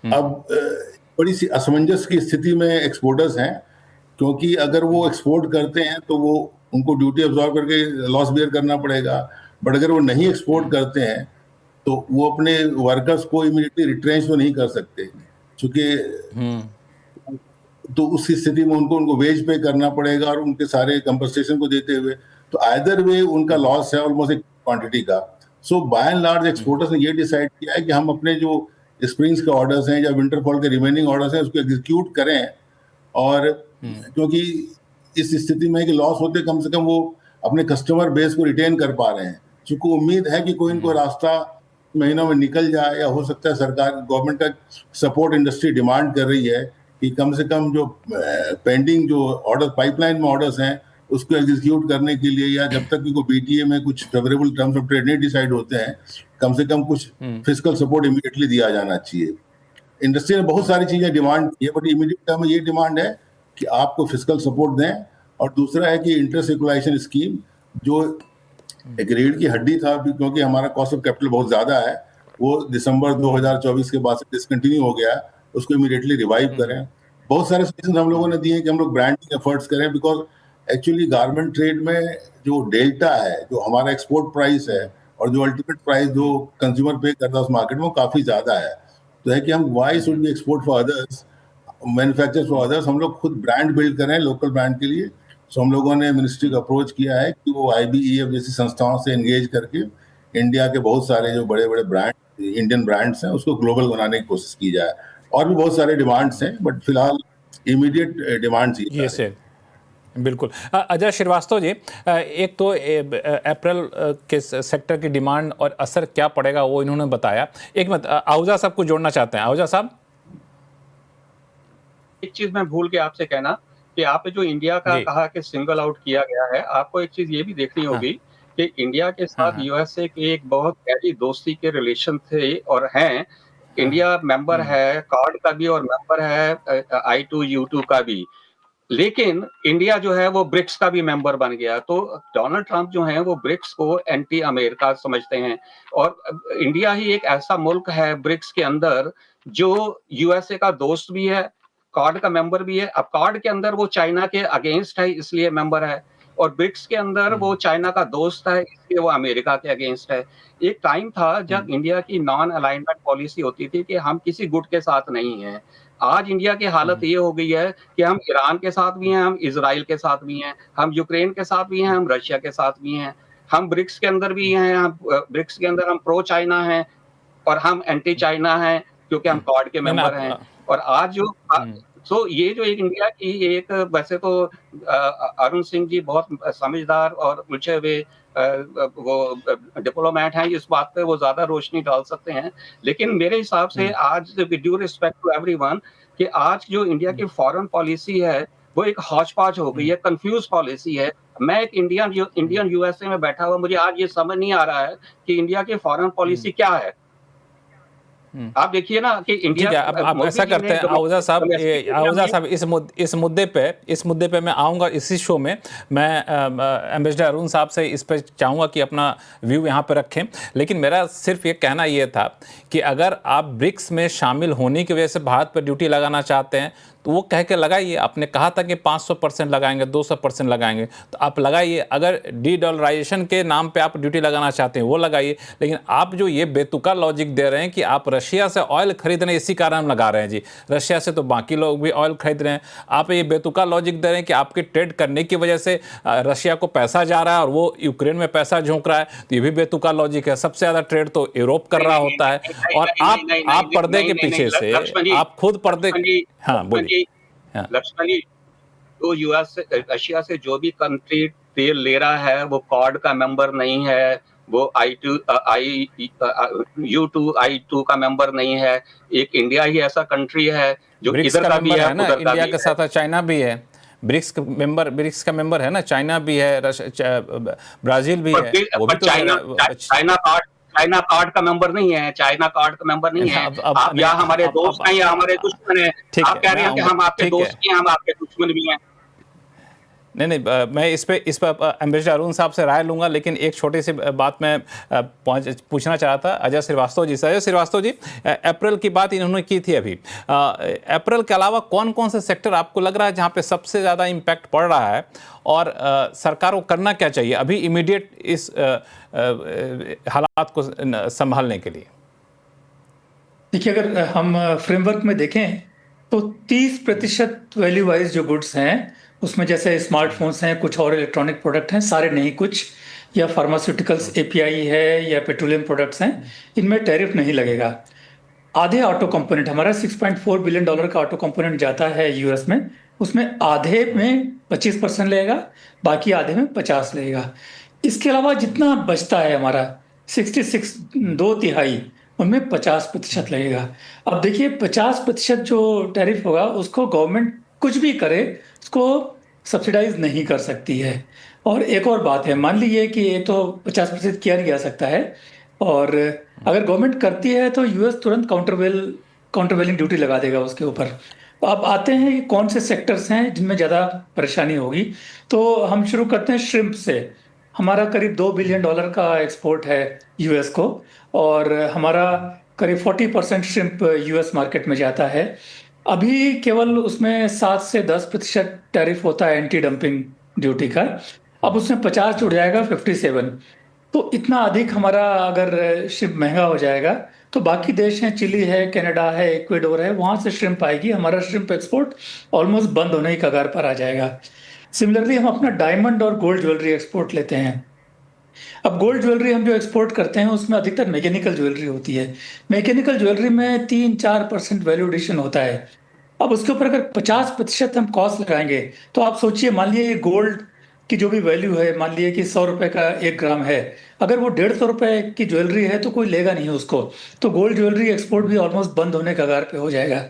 अब बड़ी सी असमंजस की स्थिति में एक्सपोर्टर्स हैं, क्योंकि अगर वो एक्सपोर्ट करते हैं तो वो उनको ड्यूटी एब्जॉर्ब करके लॉस बियर करना पड़ेगा। बट अगर वो नहीं एक्सपोर्ट करते हैं तो वो अपने वर्कर्स को इमीडिएटली रिट्रेंच तो नहीं कर सकते, क्योंकि तो उस स्थिति में उनको वेज पे करना पड़ेगा और उनके सारे कंपनसेशन को देते हुए, तो आइदर वे उनका लॉस है ऑलमोस्ट एक क्वांटिटी का। सो बाय एंड लार्ज एक्सपोर्टर्स ने ये डिसाइड किया है कि हम अपने जो स्प्रिंग्स के ऑर्डर्स हैं या विंटर फॉल के रिमेनिंग ऑर्डर्स हैं उसको एग्जीक्यूट करें, और क्योंकि इस स्थिति में कि लॉस होते कम से कम वो अपने कस्टमर बेस को रिटेन कर पा रहे हैं। चूंकि उम्मीद है कि कोई इनको रास्ता महीनों में निकल जाए, या हो सकता है सरकार गवर्नमेंट का सपोर्ट इंडस्ट्री डिमांड कर रही है कि कम से कम जो पेंडिंग जो ऑर्डर पाइपलाइन में ऑर्डर्स हैं उसको एग्जीक्यूट करने के लिए, या जब तक कि को BTA में कुछ फेवरेबल टर्म्स ऑफ ट्रेड नहीं डिसाइड होते हैं, कम से कम कुछ फिस्कल सपोर्ट इमीडिएटली दिया जाना चाहिए। इंडस्ट्री ने बहुत सारी चीजें डिमांड की है, बट इमीडिएट टर्म में ये डिमांड है कि आपको फिस्कल सपोर्ट दें, और दूसरा है कि इंटरेस्ट इक्वलाइजेशन स्कीम जो एक रीढ़ की हड्डी था, क्योंकि हमारा कॉस्ट ऑफ कैपिटल बहुत ज्यादा है, वो दिसंबर 2024 के बाद से डिसकंटिन्यू हो गया, उसको इमीडिएटली रिवाइव करें। बहुत सारे सजेशन हम लोगों ने दिए कि हम लोग ब्रांडिंग एफर्ट्स करें, बिकॉज एक्चुअली गारमेंट ट्रेड में जो डेल्टा है, जो हमारा एक्सपोर्ट प्राइस है और जो अल्टीमेट प्राइस जो कंज्यूमर पे करता है उस मार्केट में, वो काफी ज्यादा है। तो है कि हम why should we export for others, manufacture for others, हम लोग खुद ब्रांड बिल्ड करें लोकल ब्रांड के लिए। सो हम लोगों ने मिनिस्ट्री को अप्रोच किया है कि वो IBEF जैसी संस्थाओं से एंगेज करके इंडिया के बहुत सारे जो बड़े बड़े ब्रांड इंडियन ब्रांड्स हैं उसको ग्लोबल बनाने की कोशिश की जाए। और भी बहुत सारे डिमांड्स हैं, बट फिलहाल इमीडिएट डिमांड्स ये से बिल्कुल। अजय श्रीवास्तव जी, एक तो अप्रैल के सेक्टर की डिमांड और असर क्या पड़ेगा वो इन्होंने बताया। एक मिनट, आहूजा साहब को जोड़ना चाहते हैं। आहूजा साहब, एक चीज मैं भूल के आपसे कहना कि आपने जो इंडिया का कहा कि सिंगल आउट किया गया है, आपको एक चीज ये भी देखनी होगी कि इंडिया के साथ USA के एक बहुत गहरी दोस्ती के रिलेशन थे और हैं। इंडिया मेंबर है कार्ड का भी और मेंबर है I2U2 का भी, लेकिन इंडिया जो है वो ब्रिक्स का भी मेंबर बन गया। तो डोनाल्ड ट्रंप जो है वो ब्रिक्स को एंटी अमेरिका समझते हैं, और इंडिया ही एक ऐसा मुल्क है ब्रिक्स के अंदर जो USA का दोस्त भी है, कार्ड का मेंबर भी है। अब कार्ड के अंदर वो चाइना के अगेंस्ट है इसलिए मेंबर है, और ब्रिक्स के अंदर वो चाइना का दोस्त है, इसलिए वो अमेरिका के अगेंस्ट है। एक टाइम था जब इंडिया की नॉन अलाइनमेंट पॉलिसी होती थी कि हम किसी गुट के साथ नहीं हैं। आज इंडिया की हालत ये हो गई है कि हम ईरान के साथ भी हैं, हम इजराइल के साथ भी हैं, हम यूक्रेन के साथ भी हैं, हम रशिया के साथ भी हैं, हम ब्रिक्स के अंदर भी हैं, हम ब्रिक्स के अंदर हम प्रो चाइना हैं और हम एंटी चाइना हैं क्योंकि हम क्वाड के मेंबर हैं। और आज जो तो ये जो एक इंडिया की एक वैसे तो अरुण सिंह जी बहुत समझदार और उलझे हुए वो डिप्लोमेट हैं, इस बात पे वो ज्यादा रोशनी डाल सकते हैं। लेकिन मेरे हिसाब से आज with due respect to everyone कि आज जो इंडिया की फॉरेन पॉलिसी है वो एक हौच-पौच हो गई है, कंफ्यूज पॉलिसी है। मैं एक इंडियन यूएसए में बैठा हुआ, मुझे आज ये समझ नहीं आ रहा है कि इंडिया की फॉरेन पॉलिसी क्या है। आप देखिए ना कि इंडिया आप ऐसा करते हैं आहूजा साहब इस मुद्दे पे मैं आऊँगा इसी शो में। मैं एम्बेसडर अरुण साहब से इस पर चाहूँगा कि अपना व्यू यहाँ पे रखें, लेकिन मेरा सिर्फ ये कहना ये था कि अगर आप ब्रिक्स में शामिल होने की वजह से भारत पर ड्यूटी लगाना चाहते हैं तो वो कह के लगाइए। आपने कहा था कि 500% लगाएंगे, 200% लगाएंगे, तो आप लगाइए। अगर डी-डॉलराइजेशन के नाम पे आप ड्यूटी लगाना चाहते हैं वो लगाइए, लेकिन आप जो ये बेतुका लॉजिक दे रहे हैं कि आप रशिया से ऑयल खरीद रहे हैं इसी कारण हम लगा रहे हैं जी, रशिया से तो बाकी लोग भी ऑयल खरीद रहे हैं। आप ये बेतुका लॉजिक दे रहे हैं कि आपके ट्रेड करने की वजह से रशिया को पैसा जा रहा है और वो यूक्रेन में पैसा झोंक रहा है, तो ये भी बेतुका लॉजिक है। सबसे ज़्यादा ट्रेड तो यूरोप कर रहा होता है और आप पर्दे के पीछे से, आप खुद पर्दे। हाँ बोलिए। लक्ष्मण जी, तो यूएस रशिया से जो भी कंट्री तेल ले रहा है वो क्वाड का मेंबर नहीं है, वो U2 का मेंबर नहीं है। एक इंडिया ही ऐसा कंट्री है जो इधर का भी है ना, इंडिया के साथ चाइना भी है। ब्रिक्स का मेंबर है ना, चाइना भी है, ब्राजील भी है। वो भी तो चाइना कार्ड का मेंबर नहीं है, चाइना कार्ड का मेंबर नहीं है। आप या हमारे दोस्त हैं या हमारे दुश्मन हैं। आप कह रहे हैं कि हम आपके दोस्त हैं, हम आपके दुश्मन भी हैं। नहीं, मैं इस पे एम्बेसडर अरुण साहब से राय लूंगा, लेकिन एक छोटी सी बात मैं पूछना चाह रहा था अजय श्रीवास्तव जी से। अजय श्रीवास्तव जी, अप्रैल की बात इन्होंने की थी अभी, अप्रैल के अलावा कौन कौन से सेक्टर आपको लग रहा है जहां पे सबसे ज़्यादा इम्पैक्ट पड़ रहा है और सरकार को करना क्या चाहिए अभी इमीडिएट इस हालात को संभालने के लिए? देखिए, अगर हम फ्रेमवर्क में देखें तो 30% वैल्यू वाइज जो गुड्स हैं उसमें जैसे स्मार्टफोन्स हैं, कुछ और इलेक्ट्रॉनिक प्रोडक्ट हैं, सारे नहीं कुछ, या फार्मास्यूटिकल्स एपीआई है या पेट्रोलियम प्रोडक्ट्स हैं, इनमें टैरिफ नहीं लगेगा। आधे ऑटो कंपोनेंट, हमारा $6.4 बिलियन का ऑटो कंपोनेंट जाता है यूएस में, उसमें आधे में 25% लगेगा, बाकी आधे में 50 लगेगा। इसके अलावा जितना बचता है हमारा 66, 2/3, उनमें 50% लगेगा। अब देखिए 50% जो टैरिफ होगा उसको गवर्नमेंट कुछ भी करे उसको सब्सिडाइज नहीं कर सकती है। और एक और बात है, मान लीजिए कि ये तो 50% किया नहीं जा सकता है, और अगर गवर्नमेंट करती है तो यूएस तुरंत काउंटरवेलिंग ड्यूटी लगा देगा उसके ऊपर। अब आते हैं कि कौन से सेक्टर्स हैं जिनमें ज़्यादा परेशानी होगी। तो हम शुरू करते हैं श्रिम्प से। हमारा करीब $2 बिलियन का एक्सपोर्ट है यूएस को, और हमारा करीब 40% श्रिम्प यूएस मार्केट में जाता है। अभी केवल उसमें 7 से 10% टैरिफ होता है एंटी डंपिंग ड्यूटी का, अब उसमें 50 जुड़ जाएगा 57। तो इतना अधिक हमारा अगर श्रिम्प महंगा हो जाएगा तो बाकी देश हैं, चिली है, कनाडा है, इक्वाडोर है, वहाँ से श्रिम्प आएगी, हमारा श्रिम्प एक्सपोर्ट ऑलमोस्ट बंद होने की कगार पर आ जाएगा। सिमिलरली हम अपना डायमंड और गोल्ड ज्वेलरी एक्सपोर्ट लेते हैं। अब गोल्ड ज्वेलरी हम जो एक्सपोर्ट करते हैं उसमें अधिकतर मैकेनिकल ज्वेलरी होती है। मैकेनिकल ज्वेलरी में 3-4% वैल्यू एडिशन होता है। अब उसके ऊपर अगर 50% हम कॉस्ट लगाएंगे तो आप सोचिए, मान लीजिए ये गोल्ड की जो भी वैल्यू है, मान लीजिए कि 100 रुपए का 1 ग्राम है, अगर वो 150 रुपए की ज्वेलरी है तो कोई लेगा नहीं उसको, तो गोल्ड ज्वेलरी एक्सपोर्ट भी ऑलमोस्ट बंद होने का कगार पे हो जाएगा।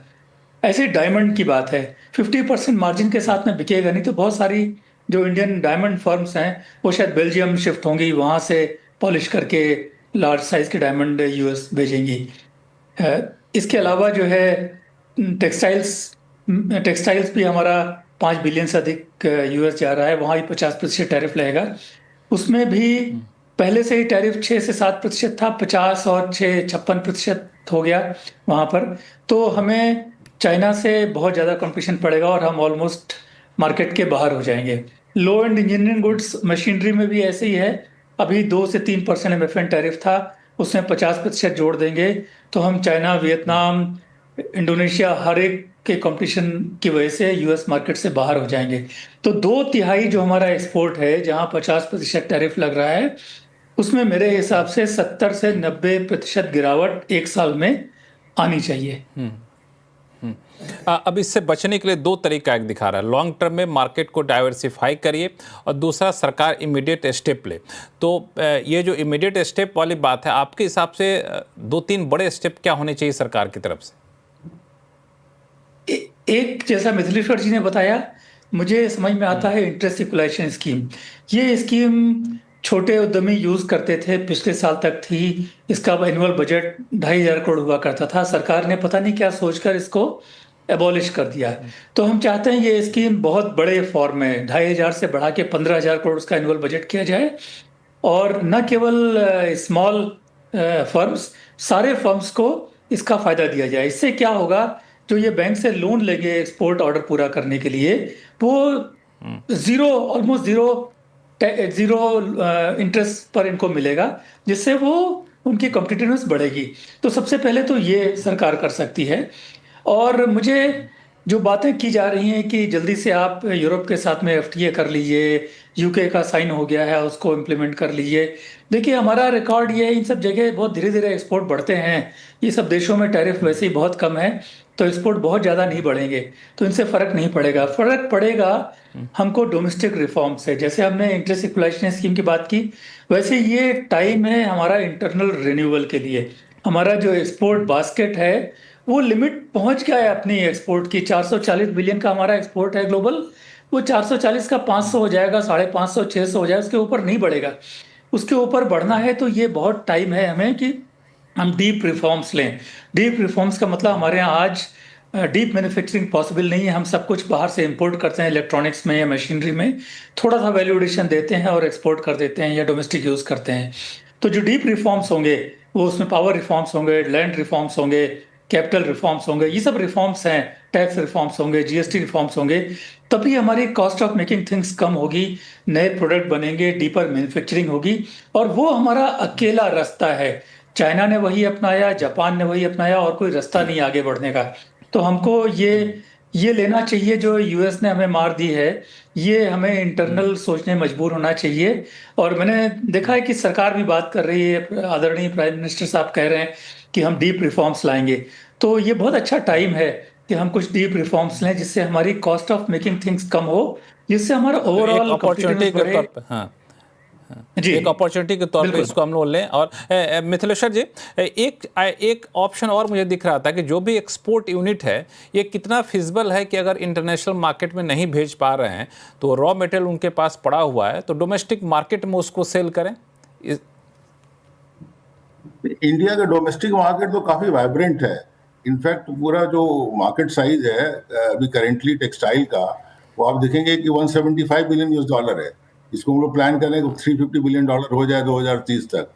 ऐसे डायमंड की बात है, 50% मार्जिन के साथ में बिकेगा नहीं, तो बहुत सारी जो इंडियन डायमंड फर्म्स हैं वो शायद बेल्जियम शिफ्ट होंगी, वहाँ से पॉलिश करके लार्ज साइज के डायमंड यूएस भेजेंगी। इसके अलावा जो है टेक्सटाइल्स भी हमारा 5 बिलियन से अधिक यूएस जा रहा है, वहाँ भी 50% टैरिफ लगेगा। उसमें भी पहले से ही टैरिफ 6 से 7% था, 50 और 6 56% हो गया वहाँ पर। तो हमें चाइना से बहुत ज़्यादा कंपटीशन पड़ेगा और हम ऑलमोस्ट मार्केट के बाहर हो जाएंगे। लो एंड इंजीनियरिंग गुड्स मशीनरी में भी ऐसे ही है। अभी 2 से 3% MFN टैरिफ था, उसमें 50% जोड़ देंगे तो हम चाइना, वियतनाम, इंडोनेशिया हर एक के कंपटीशन की वजह से यूएस मार्केट से बाहर हो जाएंगे। तो 2/3 जो हमारा एक्सपोर्ट है, जहां 50% टैरिफ लग रहा है, उसमें मेरे हिसाब से 70 से 90% गिरावट एक साल में आनी चाहिए। अब इससे बचने के लिए दो तरीका एक दिखा रहा है, लॉन्ग टर्म में मार्केट को डाइवर्सिफाई करिए और दूसरा सरकार इमीडिएट स्टेप ले। तो ये जो इमीडिएट स्टेप वाली बात है, आपके हिसाब से 2-3 बड़े स्टेप क्या होने चाहिए सरकार की तरफ से? एक जैसा मिथिलेश्वर जी ने बताया, मुझे समझ में आता है इंटरेस्ट इक्वलाइजेशन स्कीम। ये स्कीम छोटे उद्यमी यूज करते थे, पिछले साल तक थी। इसका एनुअल बजट 2,500 करोड़ हुआ करता था। सरकार ने पता नहीं क्या सोचकर इसको एबॉलिश कर दिया। तो हम चाहते हैं ये स्कीम बहुत बड़े फॉर्म में 2,500 से बढ़ा के 15,000 करोड़ का एनुअल बजट किया जाए, और न केवल स्मॉल फर्म्स, सारे फर्म्स को इसका फायदा दिया जाए। इससे क्या होगा, जो ये बैंक से लोन लेंगे एक्सपोर्ट ऑर्डर पूरा करने के लिए, वो ऑलमोस्ट जीरो इंटरेस्ट पर इनको मिलेगा, जिससे वो उनकी कॉम्पिटिटिवनेस बढ़ेगी। तो सबसे पहले तो ये सरकार कर सकती है। और मुझे जो बातें की जा रही हैं कि जल्दी से आप यूरोप के साथ में FTA कर लीजिए, UK का साइन हो गया है, उसको इम्प्लीमेंट कर लीजिए। देखिए, हमारा रिकॉर्ड ये है, इन सब जगह बहुत धीरे धीरे एक्सपोर्ट बढ़ते हैं। ये सब देशों में टैरिफ वैसे ही बहुत कम है, तो एक्सपोर्ट बहुत ज़्यादा नहीं बढ़ेंगे, तो इनसे फ़र्क नहीं पड़ेगा। फ़र्क पड़ेगा हमको डोमेस्टिक रिफॉर्म से। जैसे हमने इंटरेस्ट इक्वलाइजेशन स्कीम की बात की, वैसे ये टाइम है हमारा इंटरनल रिन्यूअल के लिए। हमारा जो एक्सपोर्ट बास्केट है वो लिमिट पहुंच गया है अपनी एक्सपोर्ट की। 440 बिलियन का हमारा एक्सपोर्ट है ग्लोबल, वो 440 का 500 हो जाएगा, 550, 600 हो जाएगा, उसके ऊपर नहीं बढ़ेगा। उसके ऊपर बढ़ना है तो ये बहुत टाइम है हमें कि हम डीप रिफॉर्म्स लें। डीप रिफॉर्म्स का मतलब हमारे यहाँ आज डीप मैन्युफैक्चरिंग पॉसिबल नहीं है। हम सब कुछ बाहर से इंपोर्ट करते हैं, इलेक्ट्रॉनिक्स में या मशीनरी में, थोड़ा सा वैल्यू एडिशन देते हैं और एक्सपोर्ट कर देते हैं या डोमेस्टिक यूज़ करते हैं। तो जो डीप रिफॉर्म्स होंगे वो उसमें पावर रिफॉर्म्स होंगे, लैंड रिफॉर्म्स होंगे, कैपिटल रिफॉर्म्स होंगे, ये सब रिफॉर्म्स हैं, टैक्स रिफॉर्म्स होंगे, GST रिफॉर्म्स होंगे, तभी हमारी cost of making things come होगी, नए प्रोडक्ट बनेंगे, डीपर मैन्युफैक्चरिंग होगी। और वो हमारा अकेला रास्ता है। चाइना ने वही अपनाया, जापान ने वही अपनाया, और कोई रास्ता नहीं आगे बढ़ने का। तो हमको ये लेना चाहिए जो US ने हमें मार दी है, ये हमें इंटरनल सोचने मजबूर होना चाहिए। और मैंने देखा है कि सरकार भी बात कर रही है, आदरणीय प्राइम मिनिस्टर साहब कह रहे हैं कि हम डीप रिफॉर्म्स लाएंगे। तो ये बहुत अच्छा टाइम है कि हम कुछ डीप रिफॉर्म्स लें, जिससे हमारी cost of making things come हो, जिससे हमारा ओवरऑल अपॉर्चुनिटी के तौर पर, हाँ, एक अपॉर्चुनिटी के तौर पे इसको हम लोग लें। और मिथिलेश्वर जी, एक ऑप्शन और मुझे दिख रहा था कि जो भी एक्सपोर्ट यूनिट है, ये कितना फिजिबल है कि अगर इंटरनेशनल मार्केट में नहीं भेज पा रहे हैं तो रॉ मटेरियल उनके पास पड़ा हुआ है, तो डोमेस्टिक मार्केट में उसको सेल करें। इंडिया का डोमेस्टिक मार्केट तो काफी वाइब्रेंट है। इनफैक्ट पूरा जो मार्केट साइज है अभी करेंटली टेक्सटाइल का, वो आप देखेंगे कि $175 बिलियन है। इसको हम लोग प्लान करें तो $350 बिलियन हो जाए 2030 तक।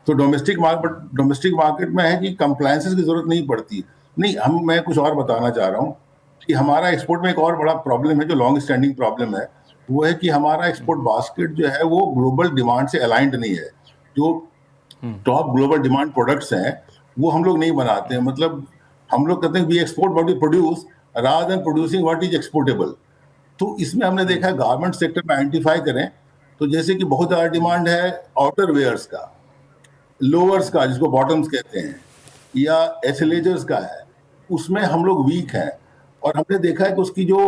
तो डोमेस्टिक मार्केट में है कि कंप्लायंसेस की जरूरत नहीं पड़ती। नहीं, मैं कुछ और बताना चाह रहा हूँ कि हमारा एक्सपोर्ट में एक और बड़ा प्रॉब्लम है, जो लॉन्ग स्टैंडिंग प्रॉब्लम है, वो है कि हमारा एक्सपोर्ट बास्केट जो है वो ग्लोबल डिमांड से अलाइंड नहीं है। जो टॉप ग्लोबल डिमांड प्रोडक्ट्स हैं वो हम लोग नहीं बनाते हैं। मतलब हम लोग कहते हैं we export what we produce rather than producing what is exportable. तो इसमें हमने देखा है गारमेंट सेक्टर में आइडेंटिफाई करें तो जैसे कि बहुत ज़्यादा डिमांड है आउटर वेयर्स का, लोअर्स का जिसको बॉटम्स कहते हैं, या एथलेजर्स का है, उसमें हम लोग वीक हैं। और हमने देखा है कि उसकी जो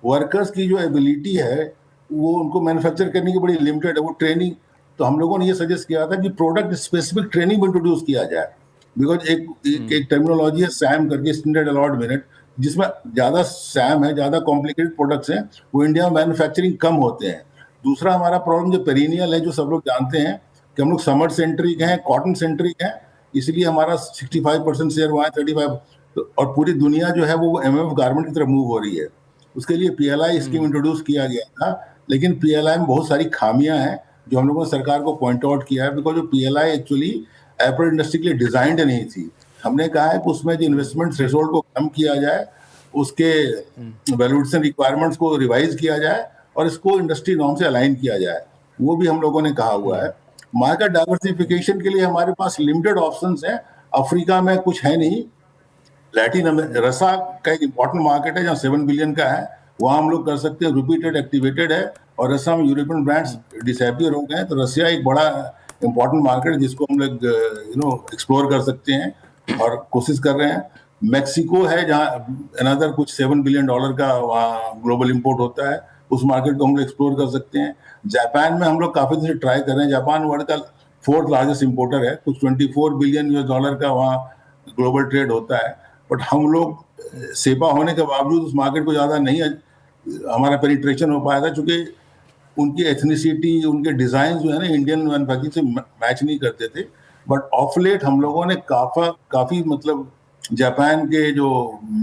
वर्कर्स की जो एबिलिटी है वो उनको मैन्युफैक्चर करने की बड़ी लिमिटेड है, वो ट्रेनिंग। तो हम लोगों ने ये सजेस्ट किया था कि प्रोडक्ट स्पेसिफिक ट्रेनिंग इंट्रोड्यूस किया जाए। बिकॉज एक टर्मिनोलॉजी है सैम करके, स्टैंडर्ड अलॉट मिनट, जिसमें ज़्यादा सैम है, ज़्यादा कॉम्प्लिकेटेड प्रोडक्ट्स हैं, वो इंडिया में मैन्युफैक्चरिंग कम होते हैं। दूसरा हमारा प्रॉब्लम जो पेरिनियल है, जो सब लोग जानते हैं कि हम लोग समर सेंट्रिक हैं, कॉटन सेंट्रिक हैं, इसलिए हमारा 65% शेयर हुआ है, 35। और पूरी दुनिया जो है वो MMF गारमेंट की तरफ मूव हो रही है। उसके लिए PLI स्कीम इंट्रोड्यूस किया गया था, लेकिन PLI में बहुत सारी खामियां हैं जो हम लोगों ने सरकार को पॉइंट आउट किया है। बिकॉज जो PLI एक्चुअली एपरल इंडस्ट्री के लिए डिजाइंड नहीं थी। हमने कहा है कि उसमें जो इन्वेस्टमेंट थ्रेशोल्ड को कम किया जाए, उसके वैल्यूएशन रिक्वायरमेंट्स को रिवाइज किया जाए, और इसको इंडस्ट्री नॉर्म से अलाइन किया जाए, वो भी हम लोगों ने कहा हुआ है। मार्केट डाइवर्सिफिकेशन के लिए हमारे पास लिमिटेड ऑप्शंस हैं। अफ्रीका में कुछ है नहीं, रसा का एक इम्पोर्टेंट मार्केट है जहाँ 7 बिलियन का है, वहाँ हम लोग कर सकते हैं। रिपीटेड एक्टिवेटेड है और रसा में यूरोपियन ब्रांड्स डिसअपियर हो गए हैं, तो रसिया एक बड़ा इम्पोर्टेंट मार्केट है जिसको हम लोग एक्सप्लोर कर सकते हैं और कोशिश कर रहे हैं। मैक्सिको है जहाँ अनदर कुछ $7 बिलियन का वहाँ ग्लोबल इंपोर्ट होता है, उस मार्केट को हम लोग एक्सप्लोर कर सकते हैं। जापान में हम लोग काफी दिन से ट्राई कर रहे हैं। जापान वर्ल्ड का 4th लार्जेस्ट इंपोर्टर है, कुछ $24 बिलियन का वहाँ ग्लोबल ट्रेड होता है, बट हम लोग सेपा होने के बावजूद उस मार्केट को ज़्यादा नहीं हमारा पेनिट्रेशन हो पाया था, क्योंकि उनकी एथनिसिटी, उनके डिज़ाइन जो है ना इंडियन मैन्युफैक्चरिंग से मैच नहीं करते थे। बट ऑफ लेट हम लोगों ने काफ़ी मतलब जापान के जो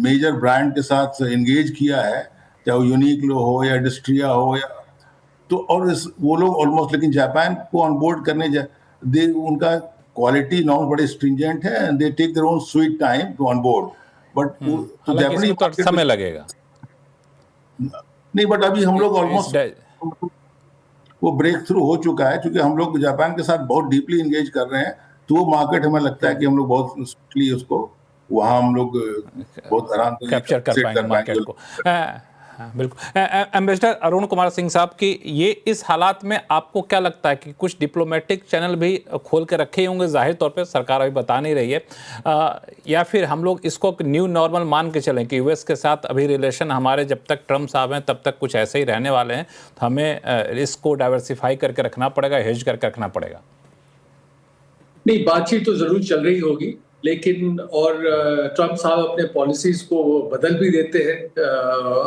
मेजर ब्रांड के साथ एंगेज किया है, चाहे वो यूनिक्लो हो या डिस्ट्रिया हो या तो, और वो लोग ऑलमोस्ट, लेकिन जापान को ऑन बोर्ड करने उनका क्वालिटी नॉर्म्स बड़े स्ट्रिंजेंट है and they take their own sweet time to on board, but तो जापानीज समय लगेगा नहीं, बट अभी हम लोग ऑलमोस्ट वो ब्रेक थ्रू हो चुका है, क्योंकि हम लोग जापान के साथ बहुत डीपली एंगेज कर रहे हैं। तो वो मार्केट हमें लगता है कि हम लोग बहुत स्ट्रिक्टली उसको वहाँ हम लोग बहुत आराम से कैप्चर कर पाएंगे मार्केट को। हाँ, बिल्कुल। एम्बेसडर अरुण कुमार सिंह साहब की ये इस हालात में आपको क्या लगता है कि कुछ डिप्लोमेटिक चैनल भी खोल के रखे होंगे, जाहिर तौर पे सरकार अभी बता नहीं रही है, या फिर हम लोग इसको न्यू नॉर्मल मान के चलें कि यूएस के साथ अभी रिलेशन हमारे जब तक ट्रम्प साहब हैं तब तक कुछ ऐसे ही रहने वाले हैं, तो हमें रिस्क को डाइवर्सिफाई करके रखना पड़ेगा, हेज करके रखना पड़ेगा? नहीं, बातचीत तो जरूर चल रही होगी, लेकिन और ट्रम्प साहब अपने पॉलिसीज को बदल भी देते हैं।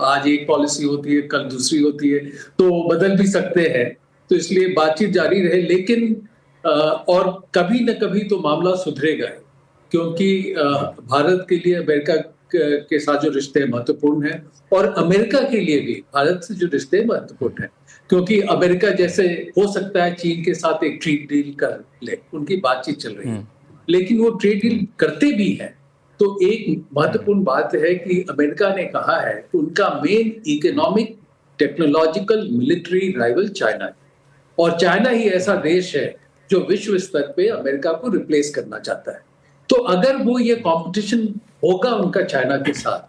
आज एक पॉलिसी होती है, कल दूसरी होती है, तो बदल भी सकते हैं। तो इसलिए बातचीत जारी रहे, लेकिन और कभी न कभी तो मामला सुधरेगा, क्योंकि भारत के लिए अमेरिका के साथ जो रिश्ते महत्वपूर्ण हैं, और अमेरिका के लिए भी भारत से जो रिश्ते महत्वपूर्ण हैं, क्योंकि अमेरिका जैसे हो सकता है चीन के साथ एक ट्रेड डील कर ले, उनकी बातचीत चल रही है, लेकिन वो ट्रेड डील करते भी हैं। तो एक महत्वपूर्ण बात है कि अमेरिका ने कहा है कि उनका main economic, technological, military rival China है, और चाइना ही ऐसा देश है जो विश्व स्तर पे अमेरिका को रिप्लेस करना चाहता है। तो अगर वो ये कंपटीशन होगा उनका चाइना के साथ,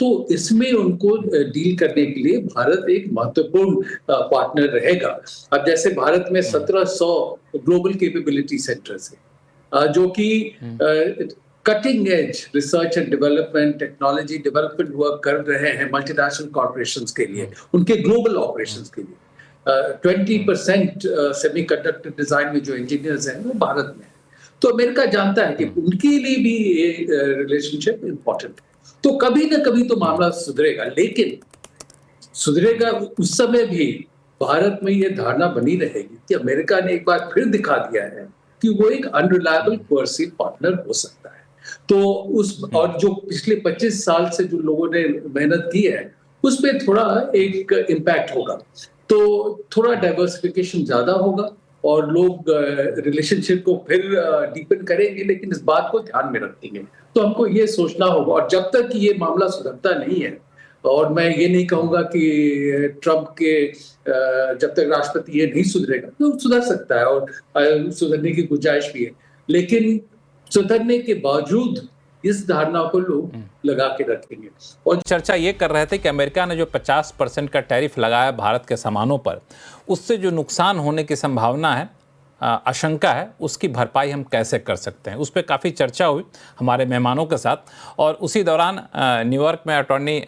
तो इसमें उनको डील करने के लिए भारत एक महत्वपूर्ण पार्टनर रहेगा। अब जैसे भारत में 1700 ग्लोबल कैपेबिलिटी सेंटर्स है, जो कि cutting edge research and development, technology development work कर रहे हैं मल्टीनेशनल कॉर्पोरेशंस के लिए, उनके ग्लोबल ऑपरेशंस के लिए। 20% सेमीकंडक्टर डिजाइन में जो इंजीनियर्स हैं वो भारत में है। तो अमेरिका जानता है कि उनके लिए भी ये रिलेशनशिप इंपॉर्टेंट है। तो कभी ना कभी तो मामला सुधरेगा, लेकिन सुधरेगा उस समय भी भारत में ये धारणा बनी रहेगी कि अमेरिका ने एक बार फिर दिखा दिया है कि वो एक अनरिलायबल पर्सीव पार्टनर हो सकता है। तो उस, और जो पिछले 25 साल से जो लोगों ने मेहनत की है उस पर थोड़ा एक इम्पैक्ट होगा, तो थोड़ा डाइवर्सिफिकेशन ज्यादा होगा और लोग रिलेशनशिप को फिर डीपन करेंगे, लेकिन इस बात को ध्यान में रखेंगे। तो हमको ये सोचना होगा, और जब तक ये मामला सुधरता नहीं है, और मैं ये नहीं कहूंगा कि ट्रम्प के जब तक राष्ट्रपति ये नहीं सुधरेगा, तो सुधर सकता है और सुधरने की गुंजाइश भी है, लेकिन सुधरने के बावजूद इस धारणा को लोग लगा के रखेंगे। और चर्चा ये कर रहे थे कि अमेरिका ने जो 50% का टैरिफ लगाया भारत के सामानों पर, उससे जो नुकसान होने की संभावना है, आशंका है, उसकी भरपाई हम कैसे कर सकते हैं, उस पर काफ़ी चर्चा हुई हमारे मेहमानों के साथ। और उसी दौरान न्यूयॉर्क में अटॉर्नी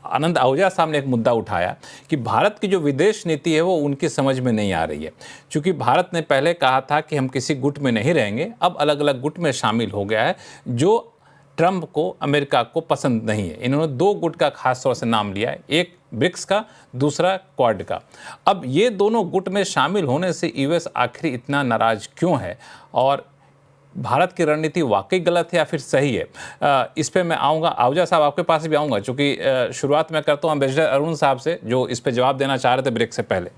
आनंद आहूजा साहब ने एक मुद्दा उठाया कि भारत की जो विदेश नीति है वो उनकी समझ में नहीं आ रही है, क्योंकि भारत ने पहले कहा था कि हम किसी गुट में नहीं रहेंगे, अब अलग अलग गुट में शामिल हो गया है जो ट्रम्प को, अमेरिका को पसंद नहीं है। इन्होंने 2 गुट का खास तौर से नाम लिया है, एक ब्रिक्स का, दूसरा क्वाड का। अब ये दोनों गुट में शामिल होने से यूएस आखिर इतना नाराज क्यों है, और भारत की रणनीति वाकई गलत है या फिर सही है? इस पे मैं आऊँगा, आहूजा साहब आपके पास भी आऊँगा, क्योंकि शुरुआत में करता हूँ एम्बेसडर अरुण साहब से जो इस पे जवाब देना चाह रहे थे ब्रेक से पहले।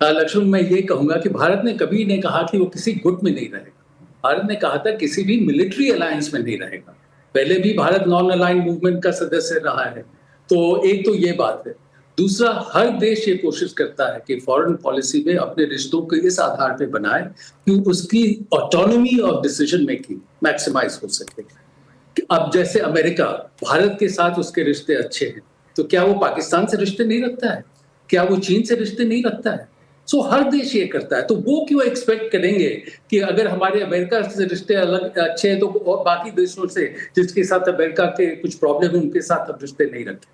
लक्ष्मण, मैं ये कहूँगा कि भारत ने कभी नहीं कहा कि वो किसी गुट में नहीं रहेगा। भारत ने कहा था किसी भी मिलिट्री अलायंस में नहीं रहेगा। पहले भी भारत नॉन अलाइन मूवमेंट का सदस्य रहा है, तो एक तो ये बात है। दूसरा, हर देश ये कोशिश करता है कि फॉरेन पॉलिसी में अपने रिश्तों को इस आधार पे बनाए कि उसकी autonomy of decision making maximize हो सके। अब जैसे अमेरिका, भारत के साथ उसके रिश्ते अच्छे हैं, तो क्या वो पाकिस्तान से रिश्ते नहीं रखता है? क्या वो चीन से रिश्ते नहीं रखता है? सो हर देश ये करता है, तो वो क्यों एक्सपेक्ट करेंगे कि अगर हमारे अमेरिका से रिश्ते अलग अच्छे हैं तो और बाकी देशों से जिसके साथ अमेरिका के कुछ प्रॉब्लम है उनके साथ अब रिश्ते नहीं रखें।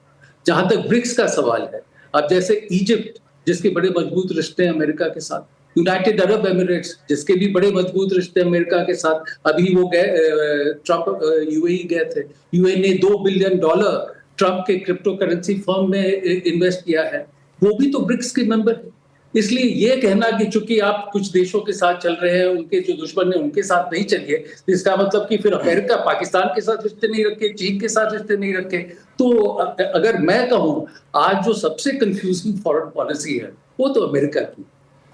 जहां तक ब्रिक्स का सवाल है, अब जैसे इजिप्ट जिसके बड़े मजबूत रिश्ते हैं अमेरिका के साथ, यूनाइटेड अरब एमिरेट्स जिसके भी बड़े मजबूत रिश्ते अमेरिका के साथ, अभी वो गए ट्रंप यूएई गए थे, यूएई ने $2 बिलियन ट्रंप के क्रिप्टो करेंसी फर्म में इन्वेस्ट किया है, वो भी तो ब्रिक्स के मेंबर है। इसलिए ये कहना कि चूंकि आप कुछ देशों के साथ चल रहे हैं, उनके जो दुश्मन है उनके साथ नहीं चलिए, इसका मतलब कि फिर अमेरिका पाकिस्तान के साथ रिश्ते नहीं रखे, चीन के साथ रिश्ते नहीं रखे। तो अगर मैं कहूं, आज जो सबसे कंफ्यूजिंग फॉरेन पॉलिसी है वो तो अमेरिका की,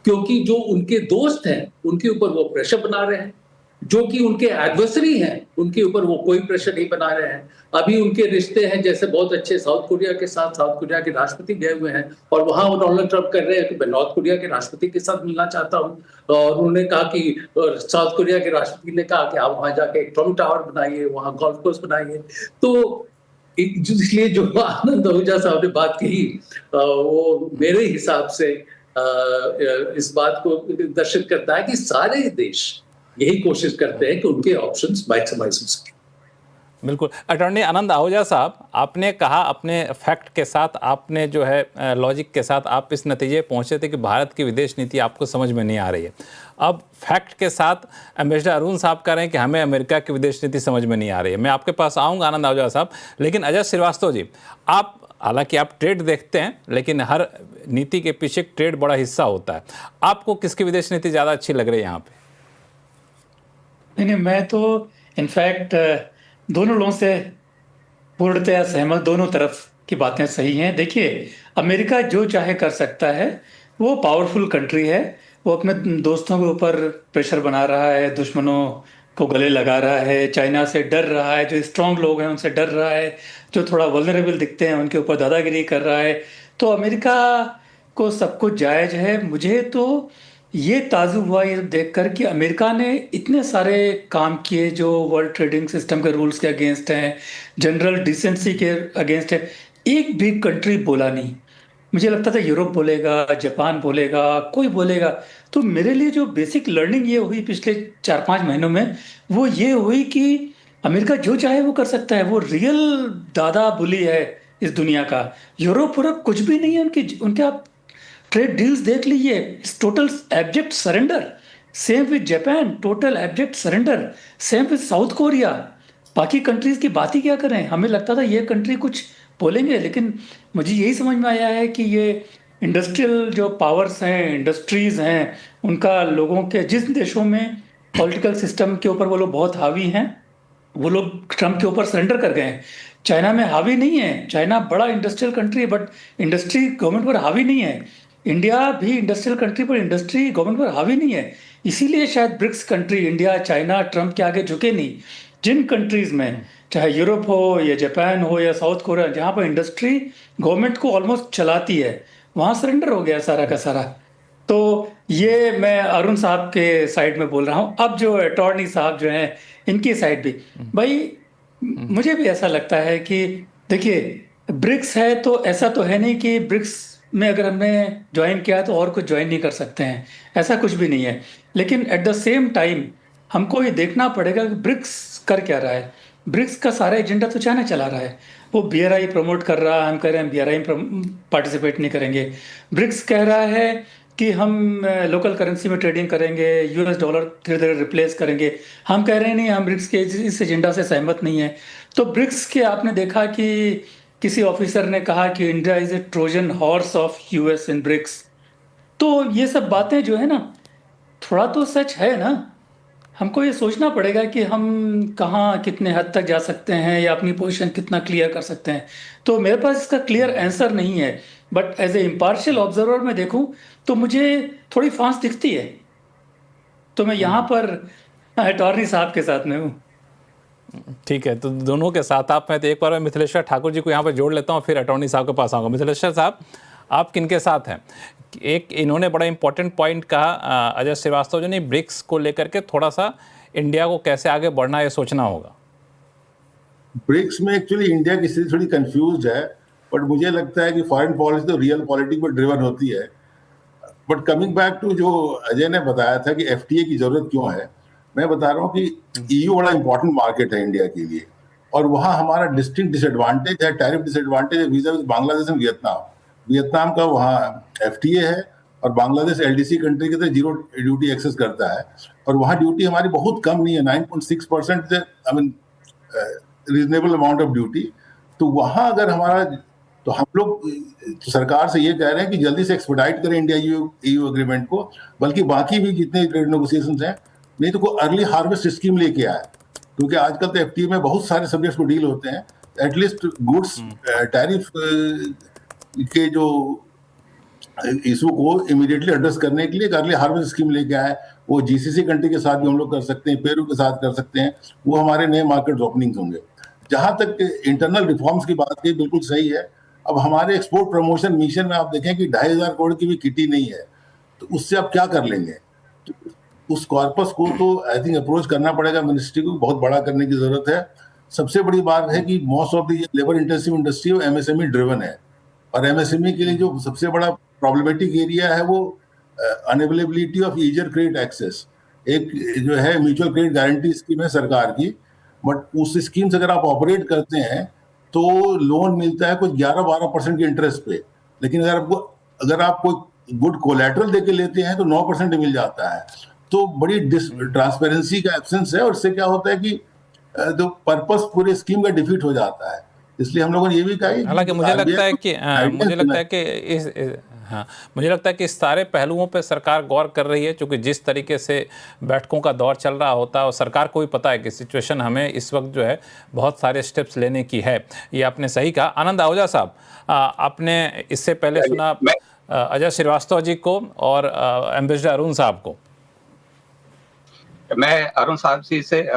क्योंकि जो उनके दोस्त हैं उनके ऊपर वो प्रेशर बना रहे हैं, जो कि उनके एडवर्सरी हैं उनके ऊपर वो कोई प्रेशर नहीं बना रहे हैं। अभी उनके रिश्ते हैं जैसे बहुत अच्छे साउथ कोरिया के साथ, साउथ कोरिया के राष्ट्रपति गए हुए हैं और वहां डोनाल्ड ट्रंप कर रहे हैं कि मैं नॉर्थ कोरिया के राष्ट्रपति के साथ मिलना चाहता हूं, और उन्होंने कहा कि साउथ कोरिया के राष्ट्रपति ने कहा कि आप वहां जाके एक ट्रंप टावर बनाइए, वहां गोल्फ कोर्स बनाइए। तो इसलिए जो आनंद आहूजा साहब ने बात कही वो मेरे हिसाब से इस बात को दर्शित करता है कि सारे देश यही कोशिश करते हैं कि उनके ऑप्शंस मैक्सिमाइज हो सके। बिल्कुल। अटॉर्नी आनंद आहूजा साहब, आपने कहा अपने फैक्ट के साथ, आपने जो है लॉजिक के साथ आप इस नतीजे पहुंचे थे कि भारत की विदेश नीति आपको समझ में नहीं आ रही है। अब फैक्ट के साथ एम्बेसडर अरुण साहब कह रहे हैं कि हमें अमेरिका की विदेश नीति समझ में नहीं आ रही है। मैं आपके पास आऊँगा आनंद आहूजा साहब, लेकिन अजय श्रीवास्तव जी, आप हालांकि आप ट्रेड देखते हैं, लेकिन हर नीति के पीछे ट्रेड बड़ा हिस्सा होता है। आपको किसकी विदेश नीति ज़्यादा अच्छी लग रही है यहाँ पे? नहीं, मैं तो इनफैक्ट दोनों लोगों से पूर्णतया सहमत, दोनों तरफ की बातें सही हैं। देखिए, अमेरिका जो चाहे कर सकता है, वो पावरफुल कंट्री है, वो अपने दोस्तों के ऊपर प्रेशर बना रहा है, दुश्मनों को गले लगा रहा है, चाइना से डर रहा है, जो स्ट्रांग लोग हैं उनसे डर रहा है, जो थोड़ा वल्नरेबल दिखते हैं उनके ऊपर दादागिरी कर रहा है। तो अमेरिका को सब कुछ जायज है। मुझे तो ये ताजुब हुआ ये देखकर कि अमेरिका ने इतने सारे काम किए जो वर्ल्ड ट्रेडिंग सिस्टम के रूल्स के अगेंस्ट हैं, जनरल डिसेंसी के अगेंस्ट है। एक भी कंट्री बोला नहीं। मुझे लगता था यूरोप बोलेगा, जापान बोलेगा, कोई बोलेगा। तो मेरे लिए जो बेसिक लर्निंग ये हुई पिछले 4-5 महीनों में, वो ये हुई कि अमेरिका जो चाहे वो कर सकता है। वो रियल दादा बुली है इस दुनिया का। यूरोप कुछ भी नहीं है उनके आप ट्रेड डील्स देख लीजिए, total abject surrender. Same with Japan, total abject surrender. Same with south Korea. बाकी कंट्रीज की बात ही क्या करें। हमें लगता था ये कंट्री कुछ बोलेंगे, लेकिन मुझे यही समझ में आया है कि ये इंडस्ट्रियल जो पावर्स हैं, इंडस्ट्रीज हैं, उनका लोगों के जिस देशों में पॉलिटिकल सिस्टम के ऊपर वो लोग बहुत हावी हैं, वो लोग ट्रंप के ऊपर सरेंडर कर गए हैं। चाइना में हावी नहीं है। चाइना बड़ा इंडस्ट्रियल कंट्री है, बट इंडस्ट्री गवर्नमेंट पर हावी नहीं है। इंडिया भी इंडस्ट्रियल कंट्री पर इंडस्ट्री गवर्नमेंट पर हावी नहीं है। इसीलिए शायद BRICS country, India, China, Trump के आगे झुके नहीं। जिन कंट्रीज में, चाहे यूरोप हो या जापान हो या साउथ कोरिया, जहाँ पर इंडस्ट्री गवर्नमेंट को ऑलमोस्ट चलाती है, वहाँ सरेंडर हो गया सारा का सारा। तो ये मैं अरुण साहब के साइड में बोल रहा हूँ। अब जो अटॉर्नी साहब जो हैं, इनकी साइड भी, भाई मुझे भी ऐसा लगता है कि देखिए, ब्रिक्स है तो ऐसा तो है नहीं कि ब्रिक्स में अगर हमने ज्वाइन किया तो और कुछ ज्वाइन नहीं कर सकते हैं, ऐसा कुछ भी नहीं है। लेकिन एट द सेम टाइम हमको ये देखना पड़ेगा कि ब्रिक्स कर क्या रहा है। ब्रिक्स का सारा एजेंडा तो चाइना चला रहा है। वो BRI प्रमोट कर रहा है, हम कह रहे हैं BRI में पार्टिसिपेट नहीं करेंगे। ब्रिक्स कह रहा है कि हम लोकल करेंसी में ट्रेडिंग करेंगे, US डॉलर धीरे धीरे रिप्लेस करेंगे। हम कह रहे हैं नहीं, हम ब्रिक्स के इस एजेंडा से सहमत नहीं है। तो ब्रिक्स के आपने देखा कि किसी ऑफिसर ने कहा कि India is a Trojan horse of US in BRICS. तो ये सब बातें जो है ना, थोड़ा तो सच है ना। हमको ये सोचना पड़ेगा कि हम कहाँ कितने हद तक जा सकते हैं या अपनी पोजीशन कितना क्लियर कर सकते हैं। तो मेरे पास इसका क्लियर आंसर नहीं है, but as a impartial observer मैं देखूं तो मुझे थोड़ी फांस दिखती है। तो मैं यहाँ पर अटॉर्नी साहब के साथ में हूँ। ठीक है, तो दोनों के साथ आप, मैं तो एक बार मैं मिथिलेश्वर ठाकुर जी को यहाँ पर जोड़ लेता हूँ, फिर अटॉर्नी साहब के पास आऊँगा। मिथिलेश्वर साहब, आप किन के साथ हैं? एक इन्होंने बड़ा इंपॉर्टेंट पॉइंट कहा अजय श्रीवास्तव जी ने, ब्रिक्स को लेकर के थोड़ा सा इंडिया को कैसे आगे बढ़ना है सोचना होगा। ब्रिक्स में एक्चुअली इंडिया की स्थिति थोड़ी कंफ्यूज है, बट मुझे लगता है कि फॉरेन पॉलिसी तो रियल पॉलिटिक्स पर ड्रिवन होती है। बट कमिंग बैक टू जो अजय ने बताया था कि एफटीए की जरूरत क्यों है, मैं बता रहा हूँ कि ईयू बड़ा इंपॉर्टेंट मार्केट है इंडिया के लिए, और वहाँ हमारा डिस्टिंक्ट डिसएडवांटेज है, टैरिफ डिसएडवांटेज है visa with Bangladesh and Vietnam. Vietnam का वहाँ एफटीए है और बांग्लादेश एलडीसी कंट्री के तरह जीरो ड्यूटी एक्सेस करता है, और वहाँ ड्यूटी हमारी बहुत कम नहीं है, 9.6%, I mean reasonable amount of duty. तो वहाँ अगर हमारा, तो हम लोग सरकार से ये कह रहे हैं कि जल्दी से एक्सपेडाइट करें इंडिया ईयू एग्रीमेंट को, बल्कि बाकी भी जितने ट्रेड नेगोशिएशंस हैं, नहीं तो कोई अर्ली हार्वेस्ट स्कीम लेके आए, क्योंकि आजकल तो एफटीए में बहुत सारे सब्जेक्ट्स को डील होते हैं। एटलीस्ट गुड्स टैरिफ के जो इशू को इमीडिएटली एड्रेस करने के लिए एक अर्ली हार्वेस्ट स्कीम लेके आए। वो जीसीसी कंट्री के साथ भी हम लोग कर सकते हैं, पेरू के साथ कर सकते हैं, वो हमारे नए मार्केट ओपनिंग होंगे। जहां तक इंटरनल रिफॉर्म्स की बात की, बिल्कुल सही है। अब हमारे एक्सपोर्ट प्रमोशन मिशन में आप देखें कि 2,500 करोड़ की भी किटी नहीं है, तो उससे आप क्या कर लेंगे? तो उस कॉर्पस को तो आई थिंक अप्रोच करना पड़ेगा, मिनिस्ट्री को बहुत बड़ा करने की जरूरत है। सबसे बड़ी बात है कि most of the labour intensive industry MSME driven है, और एमएसएमई के लिए जो सबसे बड़ा प्रॉब्लमेटिक एरिया है वो अनअवेलेबिलिटी ऑफ ईजर क्रेडिट एक्सेस। एक जो है म्यूचुअल क्रेडिट गारंटी स्कीम है सरकार की, बट उस स्कीम से अगर आप ऑपरेट करते हैं तो लोन मिलता है कुछ 11-12% के इंटरेस्ट पे, लेकिन अगर आप कोई गुड कोलैटरल देके लेते हैं तो 9% मिल जाता है। तो बड़ी ट्रांसपेरेंसी का एब्सेंस है, और इससे क्या होता है कि जो पर्पस पूरे स्कीम का डिफीट हो जाता है। इसलिए हम लोगों ने ये भी कहा, हालांकि मुझे लगता है कि इस सारे पहलुओं पे सरकार गौर कर रही है, क्योंकि जिस तरीके से बैठकों का दौर चल रहा होता है, और सरकार को भी पता है कि सिचुएशन हमें इस वक्त जो है बहुत सारे स्टेप्स लेने की है। ये आपने सही कहा। आनंद आहूजा साहब, आपने इससे पहले सुना अजय श्रीवास्तव जी को और एम्बेसडर अरुण साहब को। मैं अरुण साहब जी से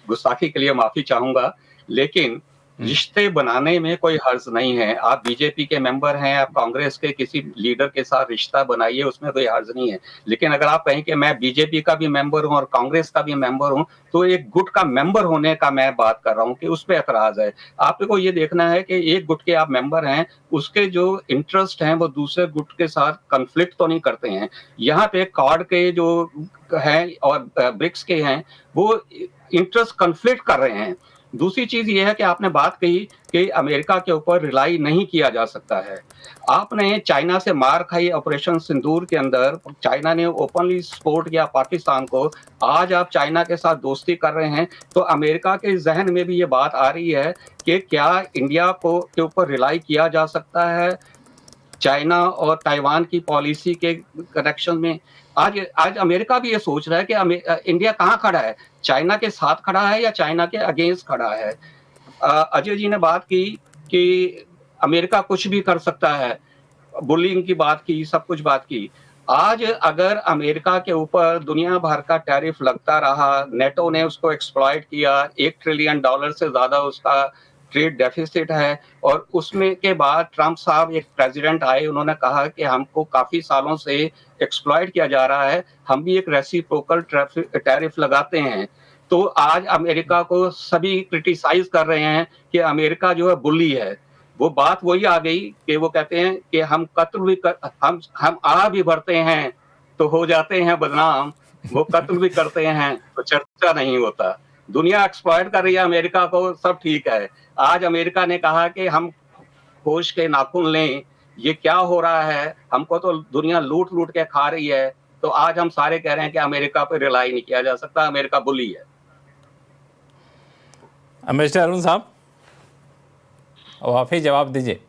गुस्ताखी के लिए माफी चाहूंगा, लेकिन रिश्ते बनाने में कोई हर्ज नहीं है। आप बीजेपी के मेंबर हैं, आप कांग्रेस के किसी लीडर के साथ रिश्ता बनाइए, उसमें कोई हर्ज नहीं है। लेकिन अगर आप कहें कि मैं बीजेपी का भी मेंबर हूं और कांग्रेस का भी मेंबर हूं, तो एक गुट का मेंबर होने का मैं बात कर रहा हूं कि उस पर एतराज है। आपको ये देखना है कि एक गुट के आप मेंबर हैं, उसके जो इंटरेस्ट हैं वो दूसरे गुट के साथ कंफ्लिक्ट तो नहीं करते हैं। यहाँ पे कार्ड के जो हैं और ब्रिक्स के हैं, वो इंटरेस्ट कंफ्लिक्ट कर रहे हैं। दूसरी चीज ये है कि आपने बात कही कि अमेरिका के ऊपर रिलाई नहीं किया जा सकता है। आपने चाइना से मार खाई ऑपरेशन सिंदूर के अंदर, चाइना ने ओपनली सपोर्ट किया पाकिस्तान को। आज आप चाइना के साथ दोस्ती कर रहे हैं, तो अमेरिका के जहन में भी ये बात आ रही है कि क्या इंडिया को के ऊपर रिलाई किया जा सकता है चाइना और ताइवान की पॉलिसी के कनेक्शन में। आज अमेरिका भी ये सोच रहा है कि इंडिया कहाँ खड़ा है, चाइना के साथ खड़ा है या चाइना के अगेंस्ट खड़ा है। अजय जी ने बात की कि अमेरिका कुछ भी कर सकता है, बुलिंग की बात की, सब कुछ बात की। आज अगर अमेरिका के ऊपर दुनिया भर का टैरिफ लगता रहा, नेटो ने उसको एक्सप्लॉइट किया, $1 ट्रिलियन से ज्यादा उसका ट्रेड डेफिसिट है, और उसमें के बाद ट्रंप साहब एक प्रेसिडेंट आए, उन्होंने कहा कि हमको काफी सालों से एक्सप्लॉइट किया जा रहा है, हम भी एक रेसिप्रोकल टैरिफ लगाते हैं। तो आज अमेरिका को सभी क्रिटिसाइज कर रहे हैं कि अमेरिका जो है बुली है। वो बात वही आ गई कि वो कहते हैं कि हम कत्ल भी हम आ भी भरते हैं तो हो जाते हैं बदनाम, वो कत्ल भी करते हैं तो चर्चा नहीं होता। दुनिया एक्सप्लॉइट कर रही है अमेरिका को, सब ठीक है। आज अमेरिका ने कहा कि हम होश के नाखून लें, ये क्या हो रहा है, हमको तो दुनिया लूट लूट के खा रही है। तो आज हम सारे कह रहे हैं कि अमेरिका पे रिलाई नहीं किया जा सकता, अमेरिका बुली है। एम्बेसडर अरुण साहब, अब आप ही जवाब दीजिए।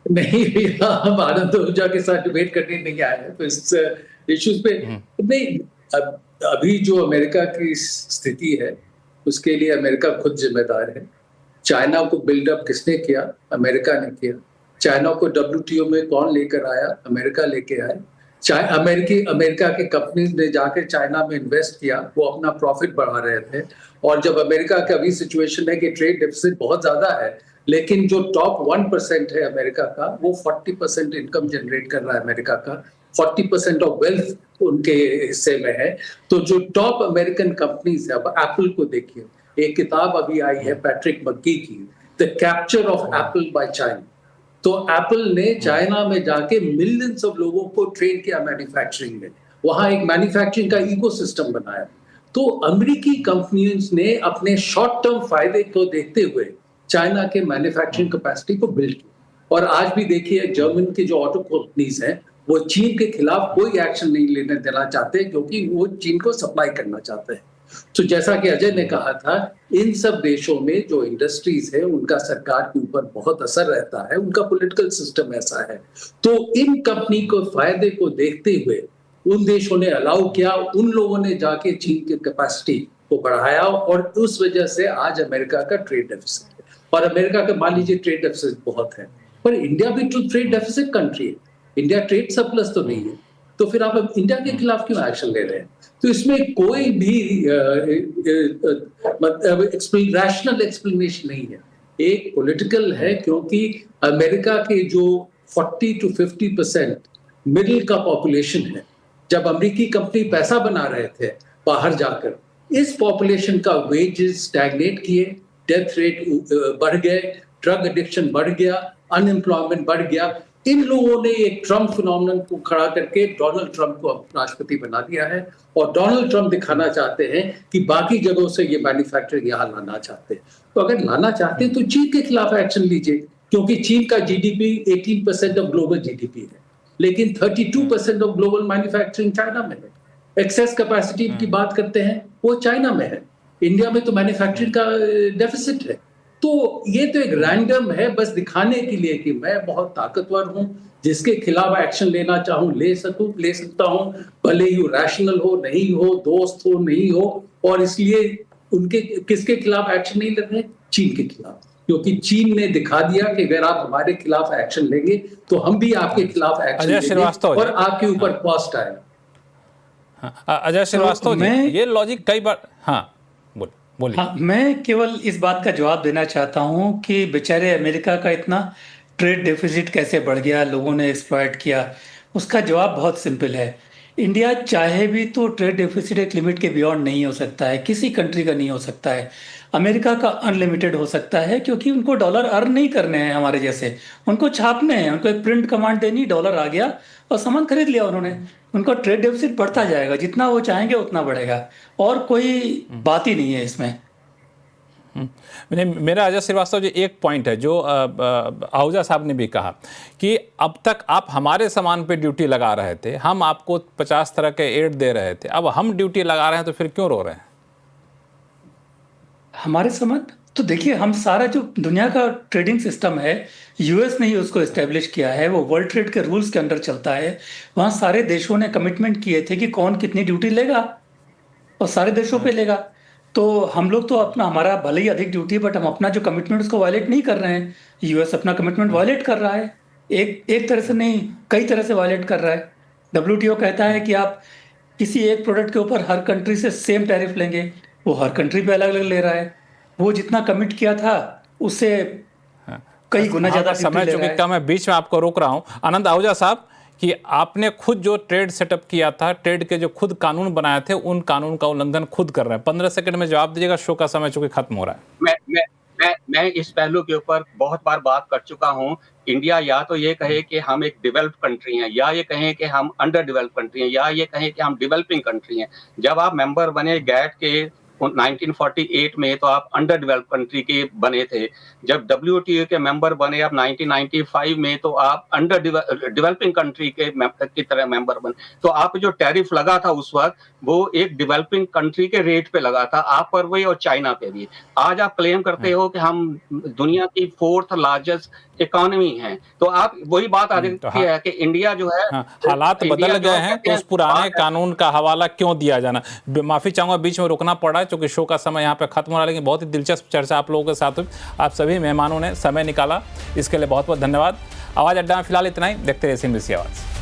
नहीं, हम आनंद आहूजा के साथ डिबेट करने नहीं आए हैं तो इस इश्यूज पे नहीं। अभी जो अमेरिका की स्थिति है उसके लिए अमेरिका खुद जिम्मेदार है। चाइना को बिल्डअप किसने किया? अमेरिका ने किया। चाइना को WTO में कौन लेकर आया? अमेरिका लेके आए। अमेरिका के कंपनीज ने जाकर चाइना में इन्वेस्ट किया, वो अपना प्रॉफिट बढ़ा रहे थे। और जब अमेरिका का अभी सिचुएशन है कि ट्रेड डेफिसिट बहुत ज्यादा है, लेकिन जो टॉप 1% है अमेरिका का, वो 40% इनकम जनरेट कर रहा है अमेरिका का, 40% ऑफ वेल्थ उनके हिस्से में है। तो जो टॉप अमेरिकन कंपनीज है, अब एप्पल को देखिए, एक किताब अभी आई है पैट्रिक मक्की की, the capture of Apple by China. तो एप्पल ने चाइना में जाके मिलियंस ऑफ लोगों को ट्रेन किया मैन्युफैक्चरिंग में, वहां एक मैन्युफैक्चरिंग का इकोसिस्टम बनाया। तो अमेरिकी कंपनियों ने अपने शॉर्ट टर्म फायदे को देखते हुए चाइना के मैन्युफैक्चरिंग कैपेसिटी को बिल्ड किया। और आज भी देखिए जर्मन की जो ऑटो कंपनीज हैं, वो चीन के खिलाफ कोई एक्शन नहीं लेने देना चाहते, क्योंकि वो चीन को सप्लाई करना चाहते हैं। तो जैसा कि अजय ने कहा था, इन सब देशों में जो इंडस्ट्रीज है, उनका सरकार के ऊपर बहुत असर रहता है, उनका पॉलिटिकल सिस्टम ऐसा है। तो इन कंपनी को फायदे को देखते हुए उन देशों ने अलाउ किया, उन लोगों ने जाके चीन की कैपेसिटी को बढ़ाया, और उस वजह से आज अमेरिका का ट्रेड डेफिसिट है। और अमेरिका का मान लीजिए ट्रेड डेफिसिट बहुत है, पर इंडिया भी तो ट्रेड डेफिसिट कंट्री है, इंडिया ट्रेड सरप्लस तो नहीं है। तो फिर आप अब इंडिया के खिलाफ क्यों एक्शन ले रहे हैं? तो इसमें कोई भी रैशनल एक्सप्लेनेशन नहीं है, एक पॉलिटिकल है, क्योंकि अमेरिका के जो 40 to 50% मिडिल का पॉपुलेशन है, जब अमेरिकी कंपनी पैसा बना रहे थे बाहर जाकर, इस पॉपुलेशन का वेजेस स्टैग्नेट किए, डेथ रेट बढ़ गए, ड्रग एडिक्शन बढ़ गया, अनएम्प्लॉयमेंट बढ़ गया। इन लोगों ने एक ट्रम्प फिनोमेनन को खड़ा करके डोनाल्ड ट्रम्प को राष्ट्रपति बना दिया है, और डोनाल्ड ट्रम्प दिखाना चाहते हैं कि बाकी जगहों से ये मैन्युफैक्चरिंग यहाँ लाना चाहते हैं। तो अगर लाना चाहते हैं तो चीन के खिलाफ एक्शन लीजिए, क्योंकि चीन का जीडीपी 18% ऑफ ग्लोबल जीडीपी है, लेकिन 32% ऑफ ग्लोबल मैन्युफैक्चरिंग चाइना में है। एक्सेस कैपेसिटी की बात करते हैं, वो चाइना में है। इंडिया में तो मैन्युफैक्चरिंग का डेफिसिट है। तो ये तो एक रैंडम है, बस दिखाने के लिए कि मैं बहुत ताकतवर हूं, जिसके खिलाफ एक्शन लेना चाहूं ले सकता हूं, भले ही रैशनल हो नहीं हो, दोस्त हो नहीं हो। और इसलिए उनके किसके खिलाफ एक्शन नहीं ले रहे? चीन के खिलाफ, क्योंकि चीन ने दिखा दिया कि अगर आप हमारे खिलाफ एक्शन लेंगे तो हम भी आपके खिलाफ एक्शन लेंगे और आपके ऊपर कॉस्ट आएगा। अजय श्रीवास्तव जी, ये लॉजिक कई बार, हाँ बोलिए। हाँ, मैं केवल इस बात का जवाब देना चाहता हूं कि बेचारे अमेरिका का इतना ट्रेड डेफिसिट कैसे बढ़ गया, लोगों ने एक्सप्लॉइट किया। उसका जवाब बहुत सिंपल है। इंडिया चाहे भी तो ट्रेड डेफिसिट एक लिमिट के बियॉन्ड नहीं हो सकता है, किसी कंट्री का नहीं हो सकता है। अमेरिका का अनलिमिटेड हो सकता है, क्योंकि उनको डॉलर अर्न नहीं करने हैं हमारे जैसे, उनको छापने हैं। उनको एक प्रिंट कमांड देनी, डॉलर आ गया और सामान खरीद लिया उन्होंने। उनका ट्रेड डेफिसिट बढ़ता जाएगा, जितना वो चाहेंगे उतना बढ़ेगा, और कोई बात ही नहीं है इसमें। मेरा अजय श्रीवास्तव जी एक पॉइंट है जो आहूजा साहब ने भी कहा कि अब तक आप हमारे सामान पे ड्यूटी लगा रहे थे, हम आपको 50 तरह के एड दे रहे थे, अब हम ड्यूटी लगा रहे हैं तो फिर क्यों रो रहे हैं? हमारे सामान तो देखिए, हम सारा जो दुनिया का ट्रेडिंग सिस्टम है, यूएस ने ही उसको एस्टेब्लिश किया है, वो वर्ल्ड ट्रेड के रूल्स के अंडर चलता है। वहाँ सारे देशों ने कमिटमेंट किए थे कि कौन कितनी ड्यूटी लेगा, और सारे देशों पे लेगा। तो हम लोग तो अपना, हमारा भले ही अधिक ड्यूटी, बट हम अपना जो कमिटमेंट उसको वायलेट नहीं कर रहे हैं। यूएस अपना कमिटमेंट वायलेट कर रहा है, एक तरह से नहीं, कई तरह से वायलेट कर रहा है। WTO कहता है कि आप किसी एक प्रोडक्ट के ऊपर हर कंट्री से सेम टैरिफ लेंगे, वो हर कंट्री पे अलग अलग ले रहा है। वो जितना कमिट किया था उससे कई गुना ज्यादा समय चूंकि कम है, बीच में आपको रोक रहा हूं। आनंद आहूजा साहब, कि आपने खुद जो ट्रेड सेटअप किया था, ट्रेड के जो खुद कानून बनाए थे, उन कानून का उल्लंघन खुद कर रहे हैं। 15 सेकंड में जवाब दीजिएगा, शो का समय चूंकि खत्म हो रहा है। मैं इस पहलू के ऊपर बहुत बार बात कर चुका हूं। इंडिया या तो ये कहे कि हम एक डेवलप्ड कंट्री हैं, या ये कहें कि हम अंडर डेवलप्ड कंट्री हैं, या ये कहें कि हम डेवलपिंग कंट्री हैं। जब आप मेंबर बने गैट के 1948 में, तो आप अंडर डेवलप्ड कंट्री के बने थे। जब WTO के मेंबर बने आप 1995 में, तो आप अंडर डेवलपिंग कंट्री के की तरह मेंबर बने। तो आप जो टैरिफ लगा था उस वक्त, वो एक डेवलपिंग कंट्री के रेट पे लगा था, आप पर भी और चाइना पे भी। आज आप क्लेम करते हो कि हम दुनिया की 4th लार्जेस्ट इकोनॉमी है, तो आप वही बात आती है कि इंडिया जो है, हालात बदल गए हैं, तो उस पुराने कानून का हवाला क्यों दिया जाना? माफी चाहूंगा, बीच में रुकना पड़ा क्योंकि शो का समय यहाँ पे खत्म हो रहा है, लेकिन बहुत ही दिलचस्प चर्चा आप लोगों के साथ हुई। आप सभी मेहमानों ने समय निकाला, इसके लिए बहुत बहुत धन्यवाद। आवाज अड्डा में फिलहाल इतना ही। देखते रहिए CNBC आवाज।